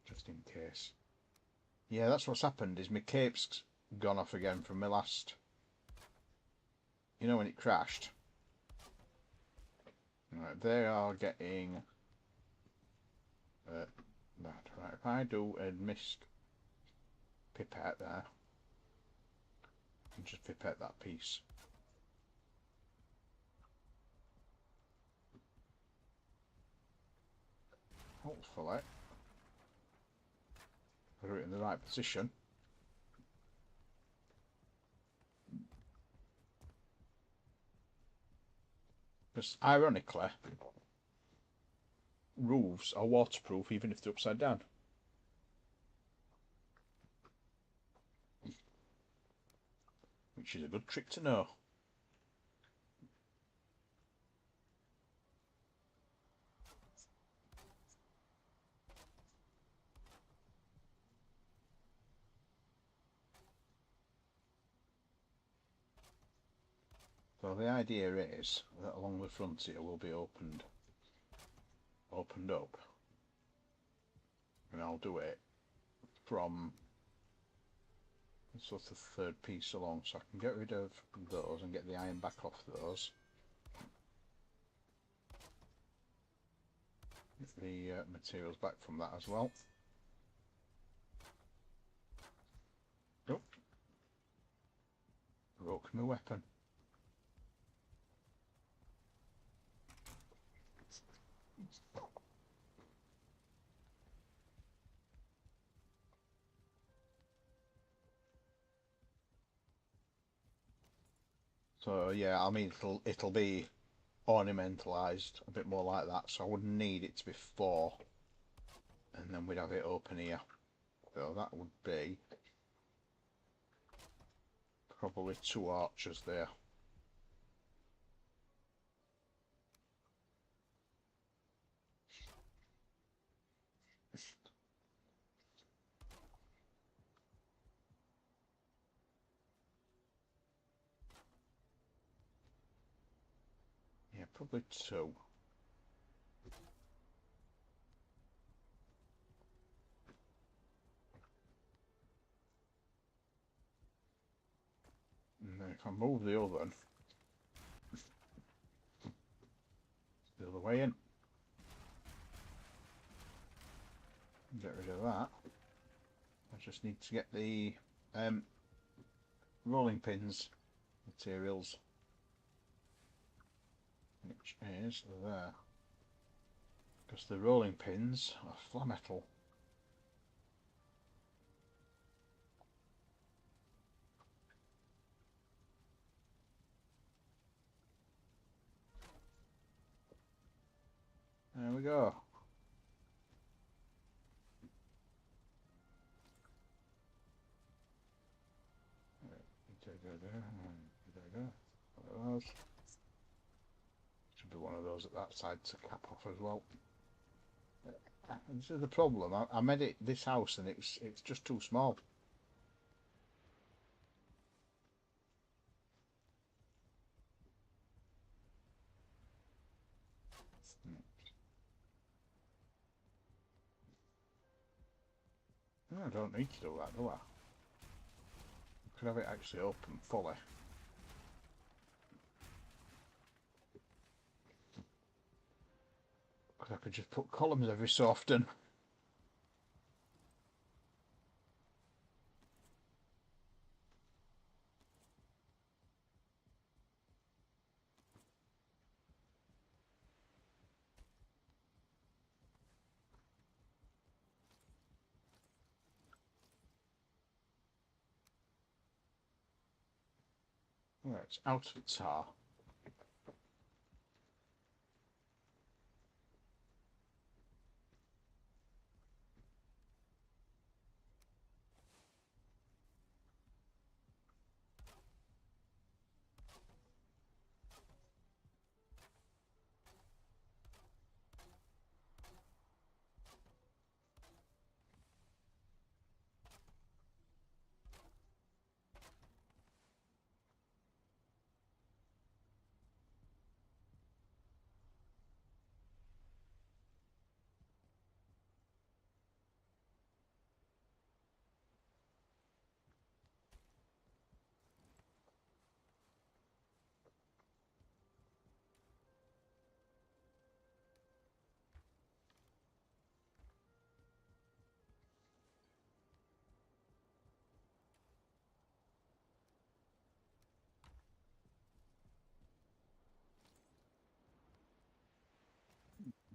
Just in case. Yeah, that's what's happened, is my cape's gone off again from my last... You know when it crashed? Right, they are getting... that. Right, if I do a mist pipette there, and just pipette that piece. Hopefully, put it in the right position. Because ironically, roofs are waterproof even if they're upside down. Which is a good trick to know. So the idea is that along the front here will be opened up, and I'll do it from sort of third piece along, so I can get rid of those and get the iron back off those. Get the materials back from that as well. Oh, broke my weapon. So yeah, I mean it'll be ornamentalised a bit more like that, so I wouldn't need it to be 4, and then we'd have it open here. So that would be probably 2 arches there. Yeah, probably 2. And then if I move the oven the other way in, get rid of that. I just need to get the rolling pins materials, which is there, because the rolling pins are flat metal. There we go. Should be one of those at that side to cap off as well. And this is the problem. I made it this house and it's just too small. I don't need to do that, do I? could have it actually open fully. Because I could just put columns every so often. Right, it's out of tar.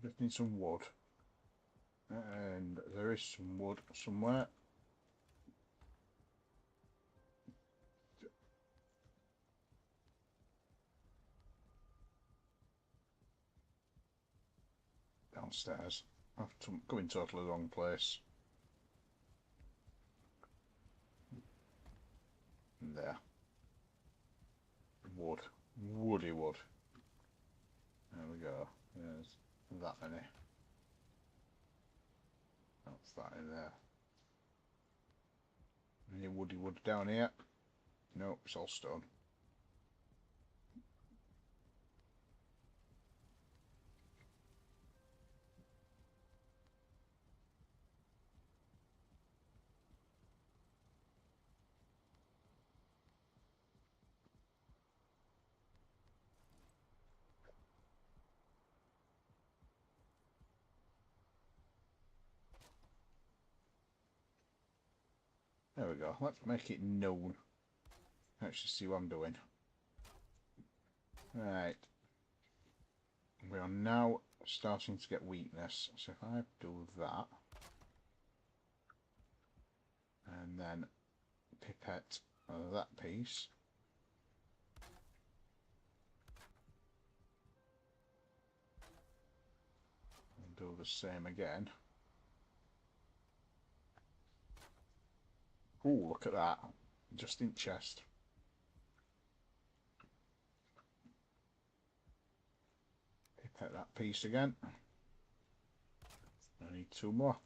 Just need some wood. And there is some wood somewhere. Downstairs. I've come in totally the wrong place. And there. Wood. Woody wood. There we go. There's that many. That's that in there. Any woody wood down here? Nope, it's all stone. There we go. Let's make it known. Actually see what I'm doing. Right. We are now starting to get weakness. So if I do that, and then pipette that piece, and do the same again. Oh, look at that. Just in chest. Pipette that piece again. I need two more.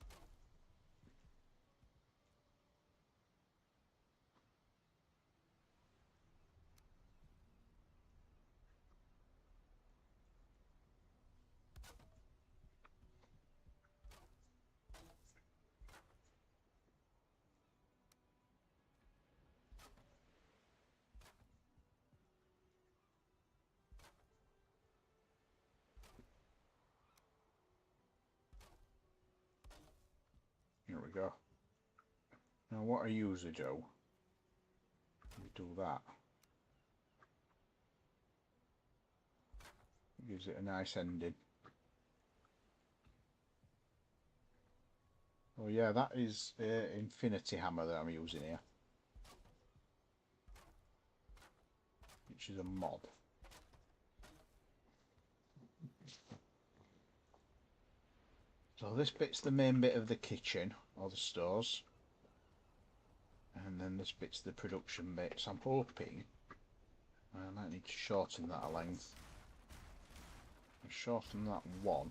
Here we go. Now what I usually do, we do that. Gives it a nice ending. Oh yeah, that is infinity hammer that I'm using here, which is a mod. So this bit's the main bit of the kitchen, or the stores, and then this bit's the production bit. So I'm hoping I might need to shorten that a length. I'll shorten that one.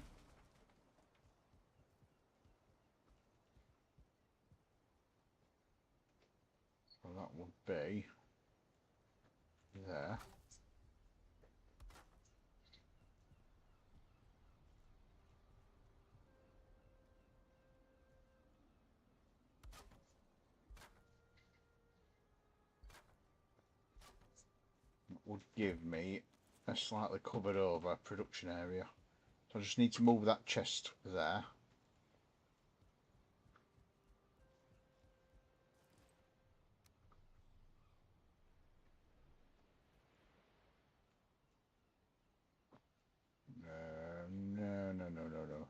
So that would be there. would give me a slightly covered over production area. So I just need to move that chest there. No.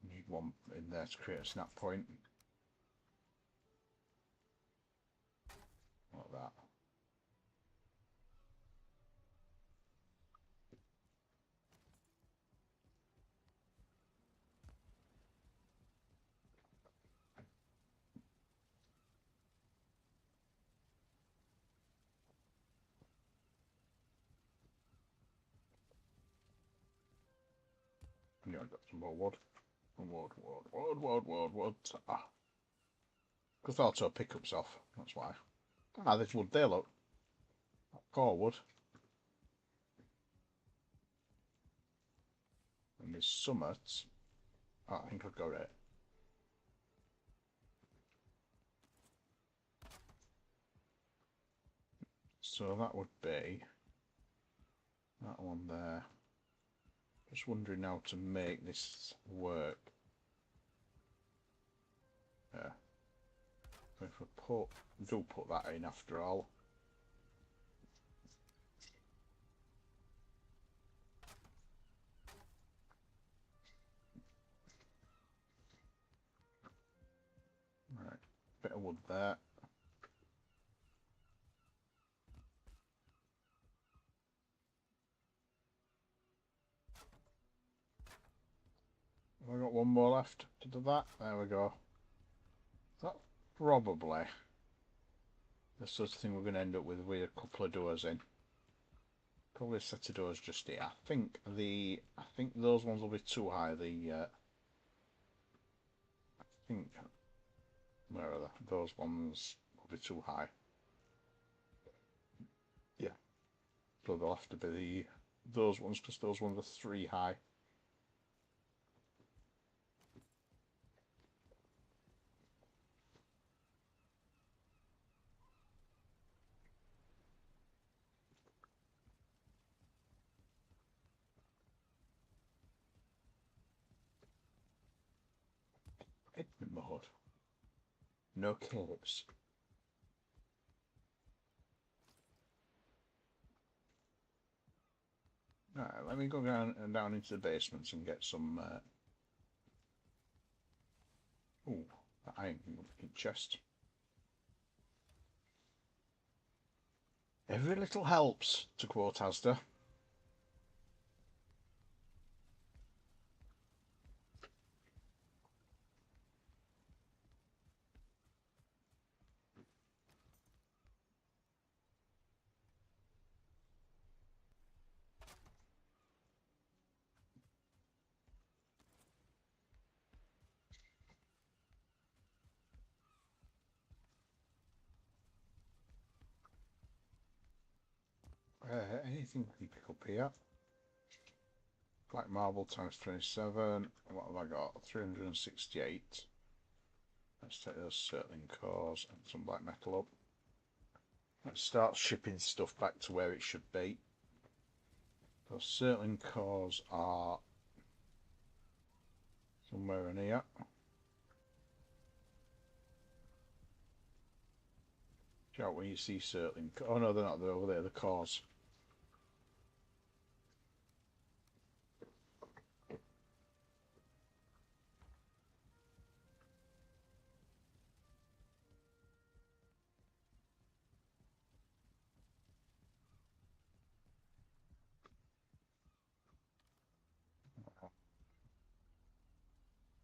Need one in there to create a snap point. Like that. Yeah, I've got some more wood. Wood. Ah. Because auto pickups off, that's why. Ah, there's wood there, look. Core wood. And there's summit. Oh, I think I've got it. So that would be that one there. Just wondering how to make this work. Yeah. If I do put that in after all. Right, bit of wood there. Have I got one more left to do that? There we go. That probably the sort of thing we're going to end up with a couple of doors in. Probably a set of doors just here. I think those ones will be too high. I think where are they? Those ones will be too high. Yeah. So they'll have to be those ones because those ones are 3 high. Edmund mode. No caves. Right, let me go down into the basements and get some. Ooh, that iron chest. Every little helps, to quote Asda. Anything we can pick up here? Black marble times 27. What have I got? 368. Let's take those circling cores and some black metal up. Let's start shipping stuff back to where it should be. Those circling cores are somewhere in here. Shout when you see circling. Oh no, they're not. They're over there. The cores.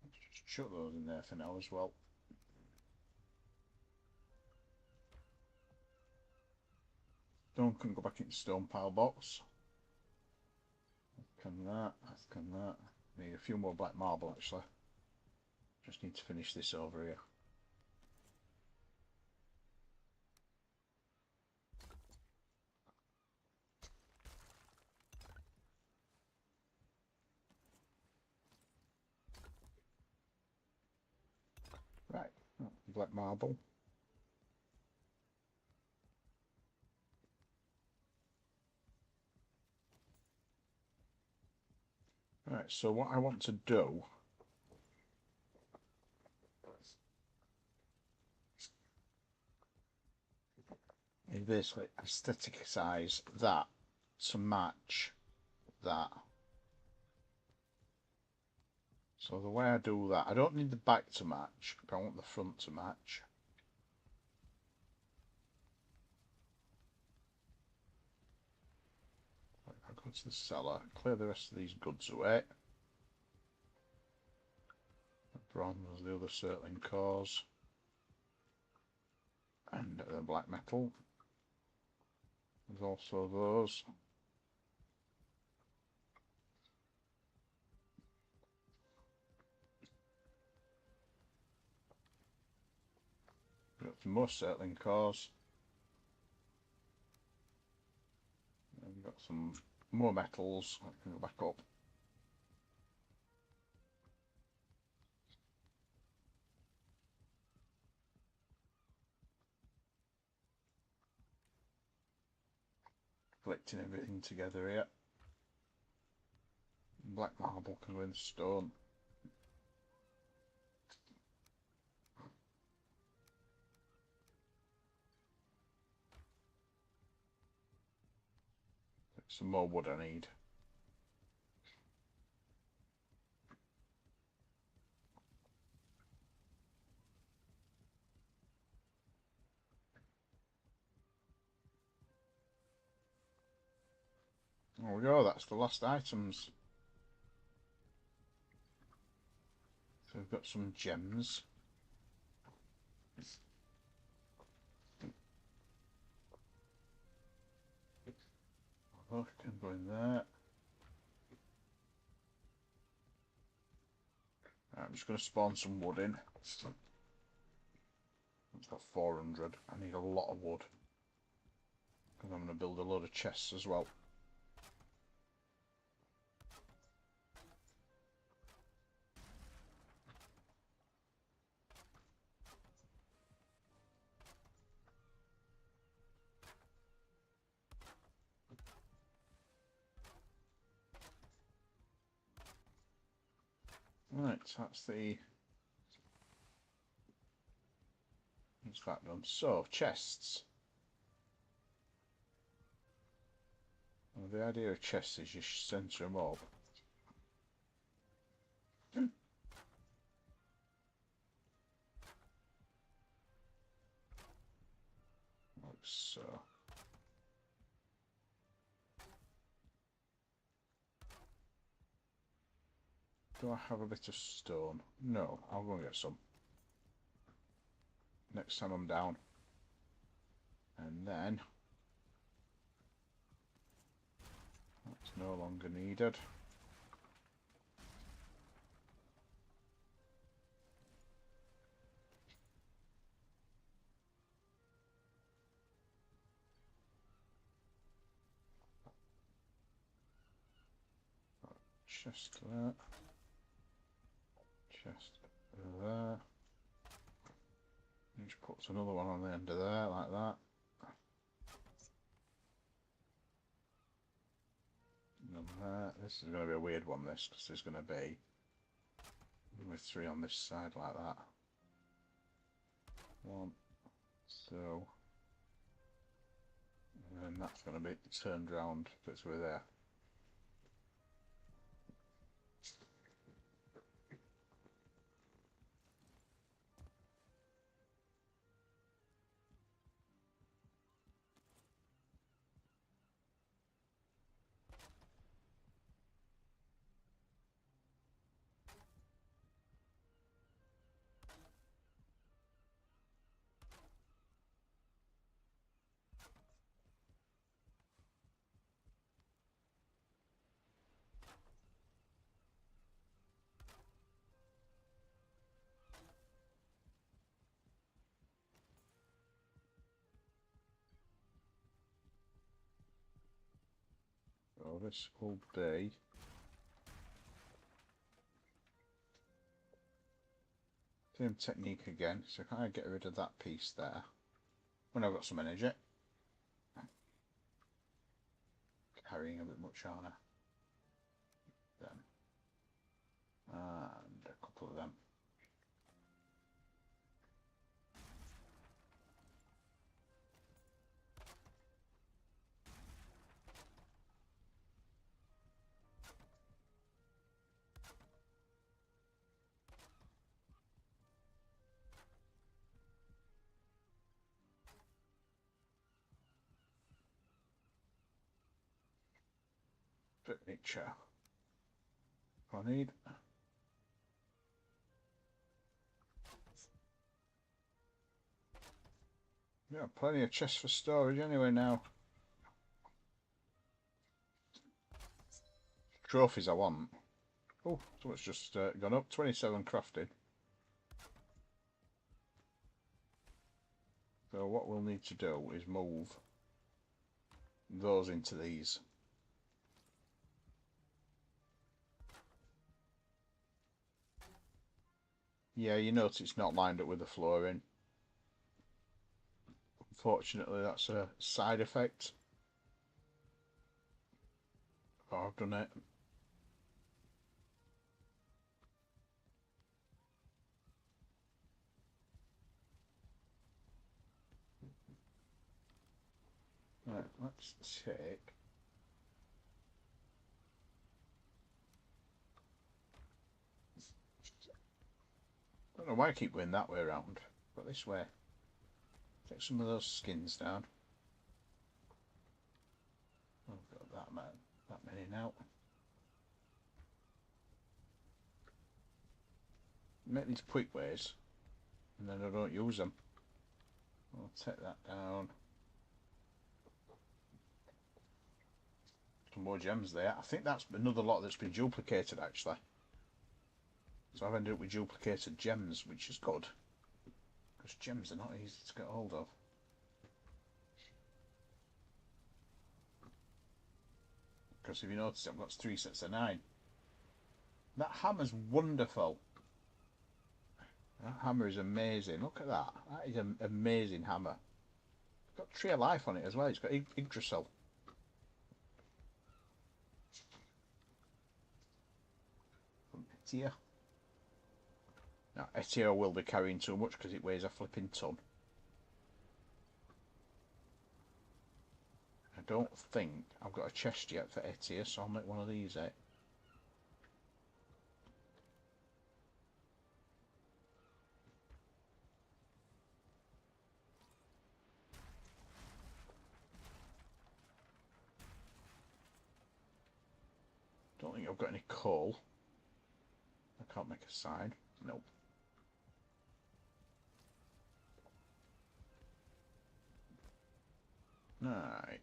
Let's just chuck those in there for now as well. Stone can go back into stone pile box. Can that. Need a few more black marble actually. Just need to finish this over here. Right, black marble. Right, so what I want to do is basically aestheticize that to match that. So the way I do that, I don't need the back to match, but I want the front to match. I go to the cellar, clear the rest of these goods away. The bronze, the other circling cores, and the black metal. There's also those. We've got some more circling cores. And we've got some more metals. I can go back up. Collecting everything together here. Black marble can go in stone. Some more wood I need. There we go, that's the last items. So we've got some gems. Oh, can go in there. Right, I'm just going to spawn some wood in. I've got 400. I need a lot of wood. Because I'm going to build a load of chests as well. Right, that's the... What's that done? So, chests. Well, the idea of chests is you centre them up. Like so. Do I have a bit of stone? No, I'll go and get some. Next time I'm down. And then... That's no longer needed. Chest there. Chest there. And just puts another one on the end of there, like that. And there. This is going to be a weird one, this, because there's going to be with 3 on this side, like that. 1, so. And then that's going to be turned round, but it's over there. So this will be same technique again, so can I get rid of that piece there when I've got some energy? Carrying a bit much, aren't I? Then and a couple of them. Furniture. I need. Yeah, plenty of chests for storage anyway now. Trophies I want. Oh, so it's just gone up. 27 crafted. So what we'll need to do is move those into these. Yeah, you notice it's not lined up with the flooring. Unfortunately, that's a side effect. Oh, I've done it. Right, let's take. I don't know why I keep going that way around, but this way. Take some of those skins down. I've got that many now. Make these quick ways, and then I don't use them. I'll take that down. Some more gems there. I think that's another lot that's been duplicated actually. So I've ended up with duplicated gems, which is good. Because gems are not easy to get hold of. Because if you notice, I've got 3 sets of 9. That hammer's wonderful. That hammer is amazing. Look at that. That is an amazing hammer. It's got Tree of Life on it as well. It's got Yggdrasil. From Etia. Now, Etia will be carrying too much because it weighs a flipping ton. I don't think I've got a chest yet for Etia, so I'll make one of these, eh? Don't think I've got any coal. I can't make a sign. Nope. Right.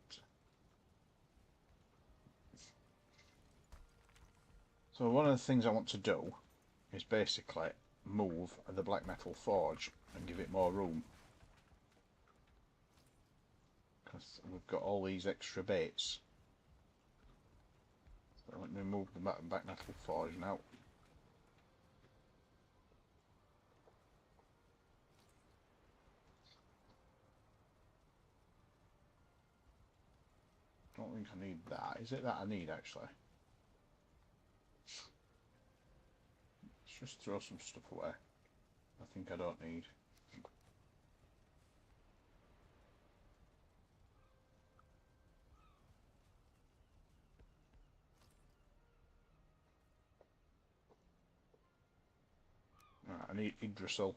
So one of the things I want to do is basically move the black metal forge and give it more room. Because we've got all these extra bits. So let me move the black metal forge now. Don't think I need that. Is it that I need actually? Let's just throw some stuff away. I think I don't need. Right, I need Yggdrasil.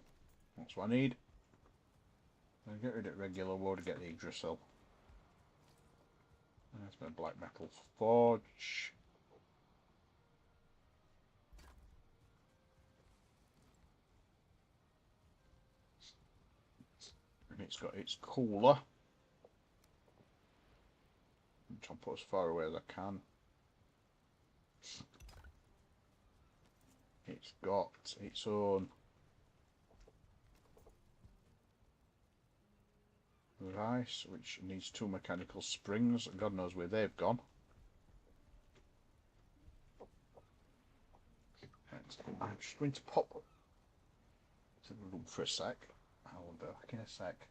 That's what I need. I'll get rid of regular wood to get the Yggdrasil. There's my black metal forge. And it's got its cooler, which I'll put as far away as I can. It's got its own rice, which needs 2 mechanical springs. God knows where they've gone. And I'm just going to pop to the room for a sec. I'll be back in a sec.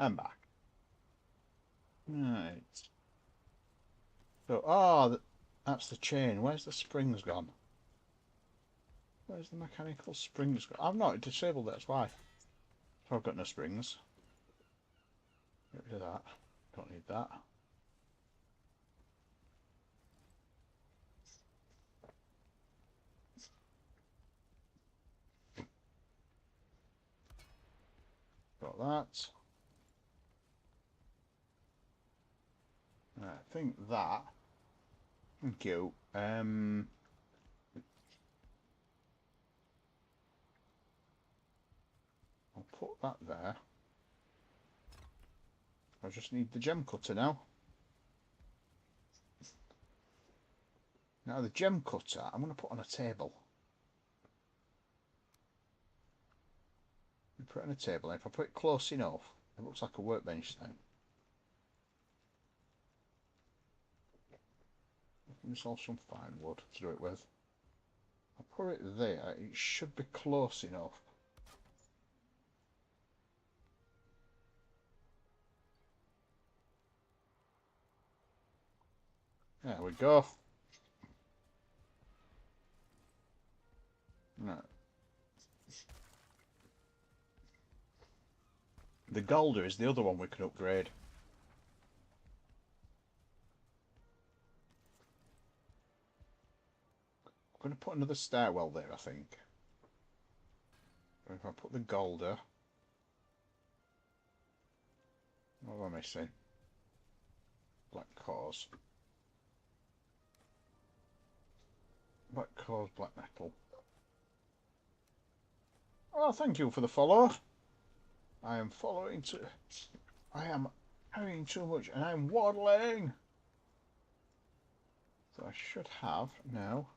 I'm back. Right. So, oh, that's the chain. Where's the springs gone? Where's the mechanical springs gone? I've not disabled it, that's why. So I've got no springs. Get rid of that. Don't need that. Got that. I think that. Thank you. I'll put that there. I just need the gem cutter now. Now the gem cutter, I'm going to put on a table. Put it on a table, and if I put it close enough, it looks like a workbench now. There's also some fine wood to do it with. I'll put it there, it should be close enough. There we go. Right. The Golder is the other one we can upgrade. I'm going to put another stairwell there, I think. If I put the Golder... What am I missing? Black cores. Black cores, black metal. Oh, thank you for the follow. I am following to... I am carrying too much and I'm waddling. So I should have now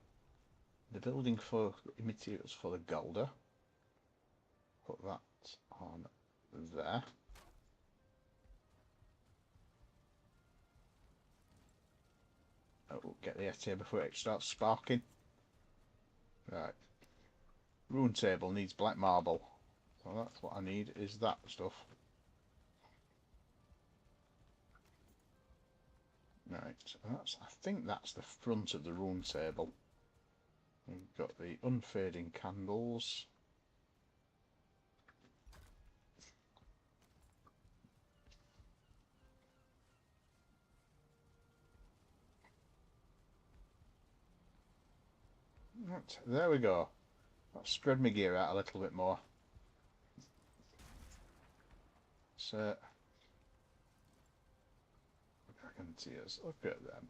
the building for the materials for the Golder. Put that on there. Oh, get the here before it starts sparking. Right. Rune table needs black marble. So that's what I need, is that stuff. Right, that's, I think that's the front of the rune table. We've got the unfading candles. Right, there we go. I've spread my gear out a little bit more. So, dragon tears, look at them.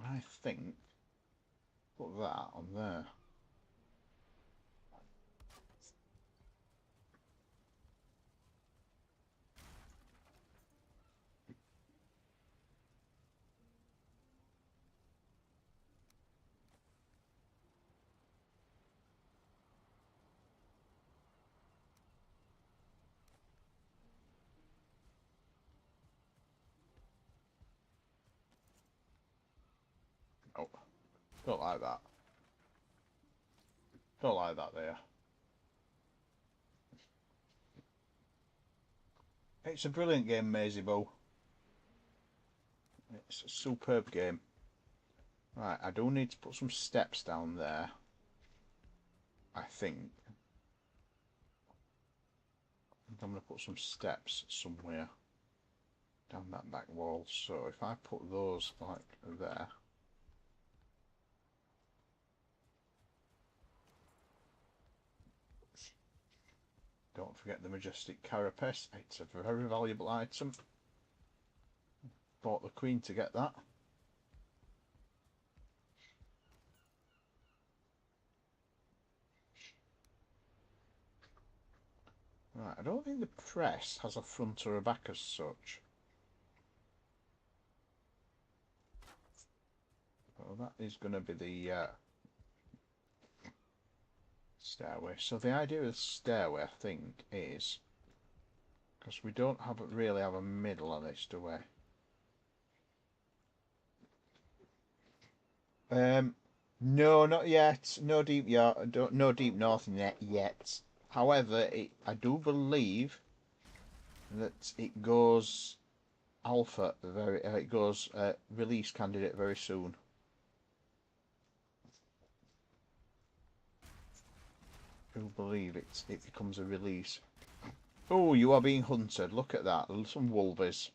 I think put that on there. Oh, don't like that. Don't like that there. It's a brilliant game, Maisie Bow. It's a superb game. Right, I do need to put some steps down there. I think. I'm going to put some steps somewhere down that back wall. So if I put those like there. Don't forget the majestic carapace. It's a very valuable item. Bought the queen to get that. Right, I don't think the press has a front or a back as such. Well, that is going to be the stairway. So the idea of the stairway, I think, is because we don't really have a middle on this, do we? No, not yet. No deep no deep north yet. However, I do believe that it goes alpha it goes release candidate very soon. I do believe it becomes a release. Oh, you are being hunted. Look at that. Some wolves.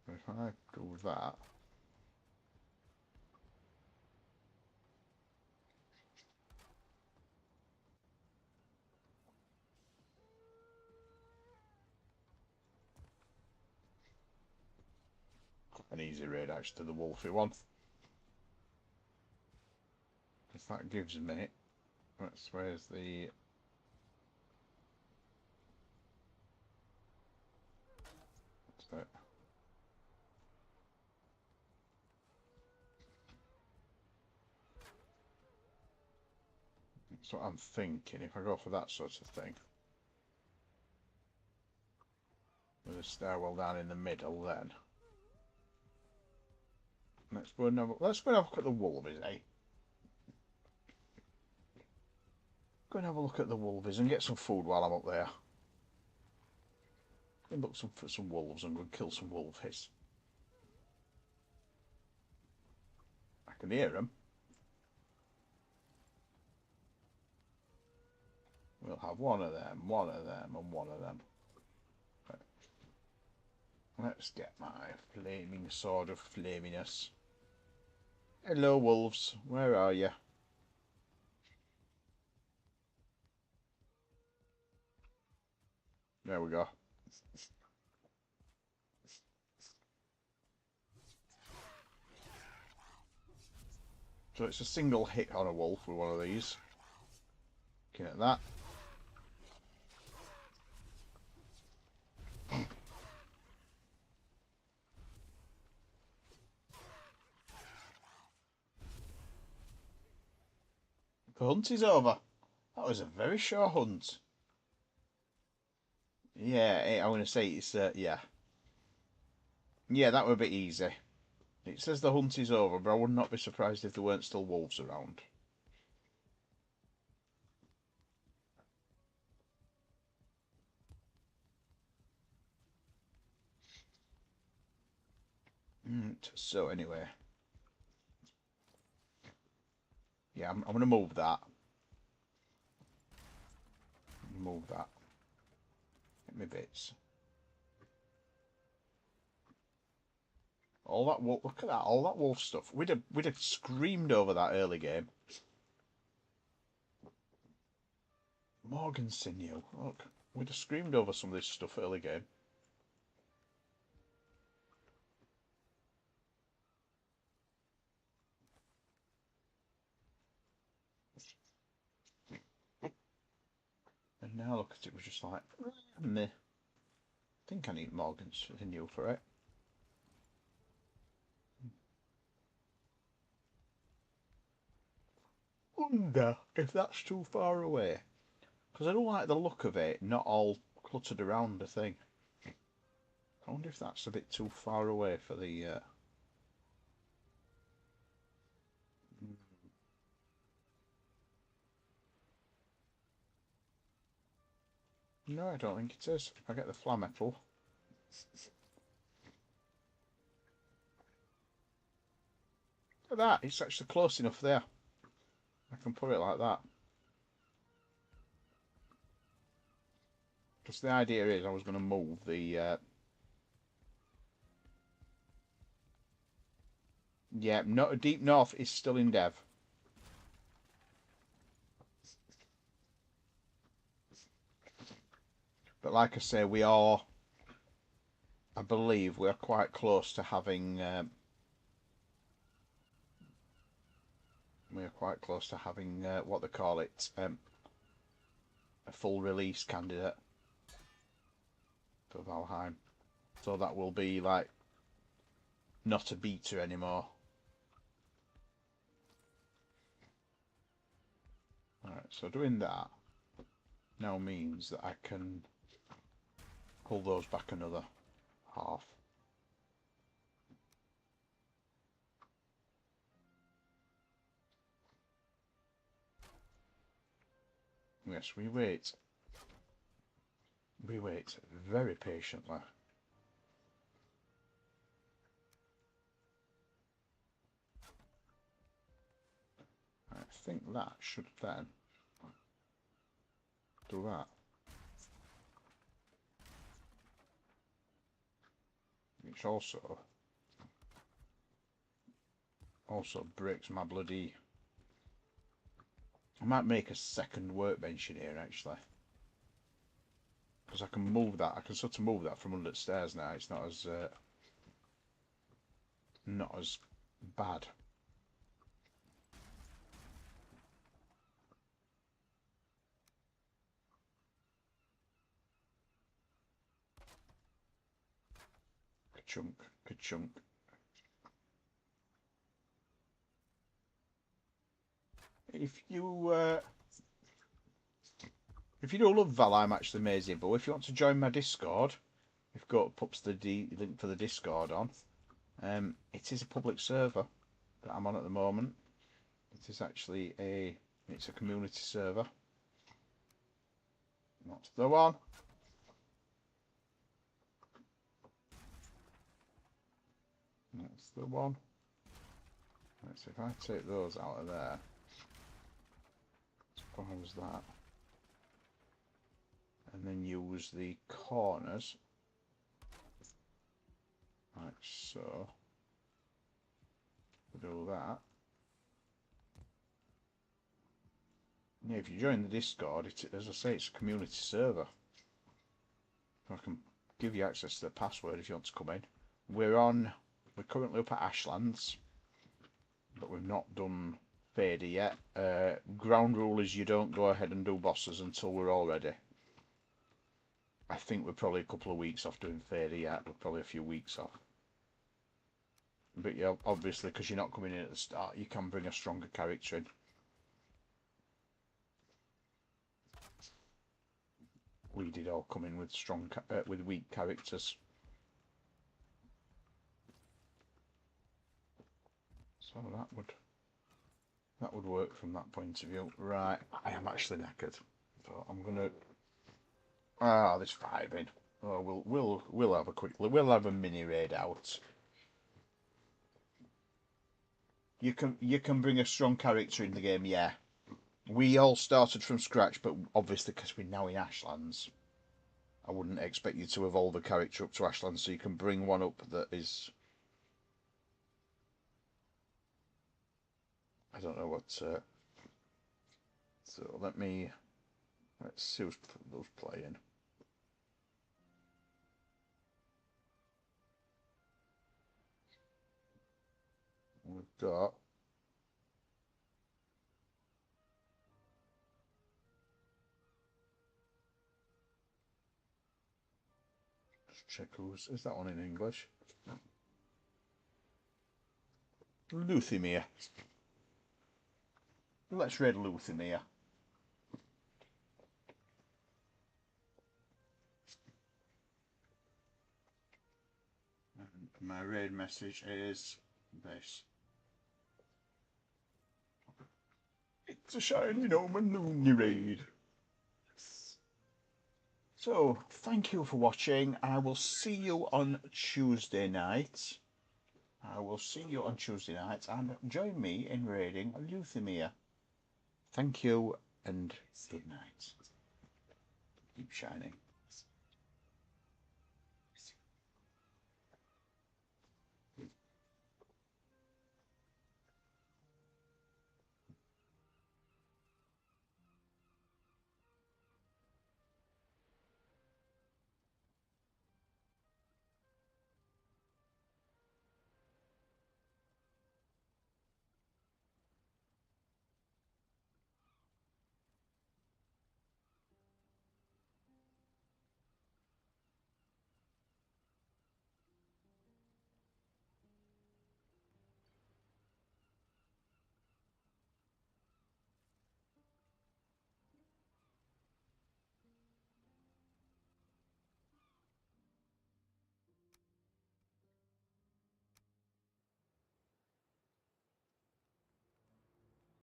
If I do that. An easy raid out to the wolfy one. If that gives me. Where's the. What's that? That's what I'm thinking. If I go for that sort of thing. With a stairwell down in the middle then. Let's go and have a look at the wolves, eh? Go and have a look at the wolves and get some food while I'm up there. Go and look for some wolves and go and kill some wolves. I can hear them. We'll have one of them, and one of them. Right. Let's get my flaming sword of flaminess. Hello, wolves. Where are you? There we go. So it's a single hit on a wolf with one of these. Looking at that. The hunt is over. That was a very short hunt. Yeah, I'm going to say it's, yeah. Yeah, that were a bit easy. It says the hunt is over, but I would not be surprised if there weren't still wolves around. So anyway. Yeah, I'm going to move that. Move that. Get me bits. All that wolf, look at that, all that wolf stuff. We'd have screamed over that early game. Morgan sinew. Look, we'd have screamed over some of this stuff early game. And now look at it, we're just like, meh. I think I need Morgan sinew for it. Wonder if that's too far away. Because I don't like the look of it, not all cluttered around the thing. I wonder if that's a bit too far away for the... No, I don't think it is. If I get the flametal. Look at that, it's actually close enough there. I can put it like that. Because the idea is I was going to move the... yeah, not Deep North is still in dev. But like I say, we are... I believe we are quite close to having... we are quite close to having, what they call it, a full release candidate for Valheim. So that will be, like, not a beta anymore. Alright, so doing that now means that I can pull those back another half. Yes, we wait. We wait very patiently. I think that should then do that. Which also breaks my bloody... I might make a second workbench in here actually, because I can move that. I can sort of move that from under the stairs now. It's not as bad. Ka-chunk, ka-chunk. If you do love Valheim, actually amazing, but if you want to join my Discord, I've got puts the link for the Discord on. It is a public server that I'm on at the moment. It is actually it's a community server. That's the one. That's the one. Let's see if I take those out of there. Suppose that. And then use the corners. Like so. Do that. Yeah, if you join the Discord, as I say, it's a community server. I can give you access to the password if you want to come in. We're currently up at Ashlands, but we've not done Fader yet. Ground rule is you don't go ahead and do bosses until we're all ready. I think we're probably a couple of weeks off doing Fader yet. We're probably a few weeks off. But yeah, obviously, because you're not coming in at the start, you can bring a stronger character in. We did all come in with with weak characters. So that would work from that point of view. Right, I am actually knackered, so I'm gonna. There's 5 in. Oh, we'll have we'll have a mini raid out. You can bring a strong character in the game, yeah. We all started from scratch, but obviously because we're now in Ashlands, I wouldn't expect you to evolve a character up to Ashlands, so you can bring one up that is. I don't know what. So let's see who's playing. We've got. Just check is that one in English? Luthimir. Let's raid Luthimir. And my raid message is this. It's a shiny Omen Loony raid. So, thank you for watching. I will see you on Tuesday night. And join me in raiding Luthimir. Thank you and good night. Keep shining.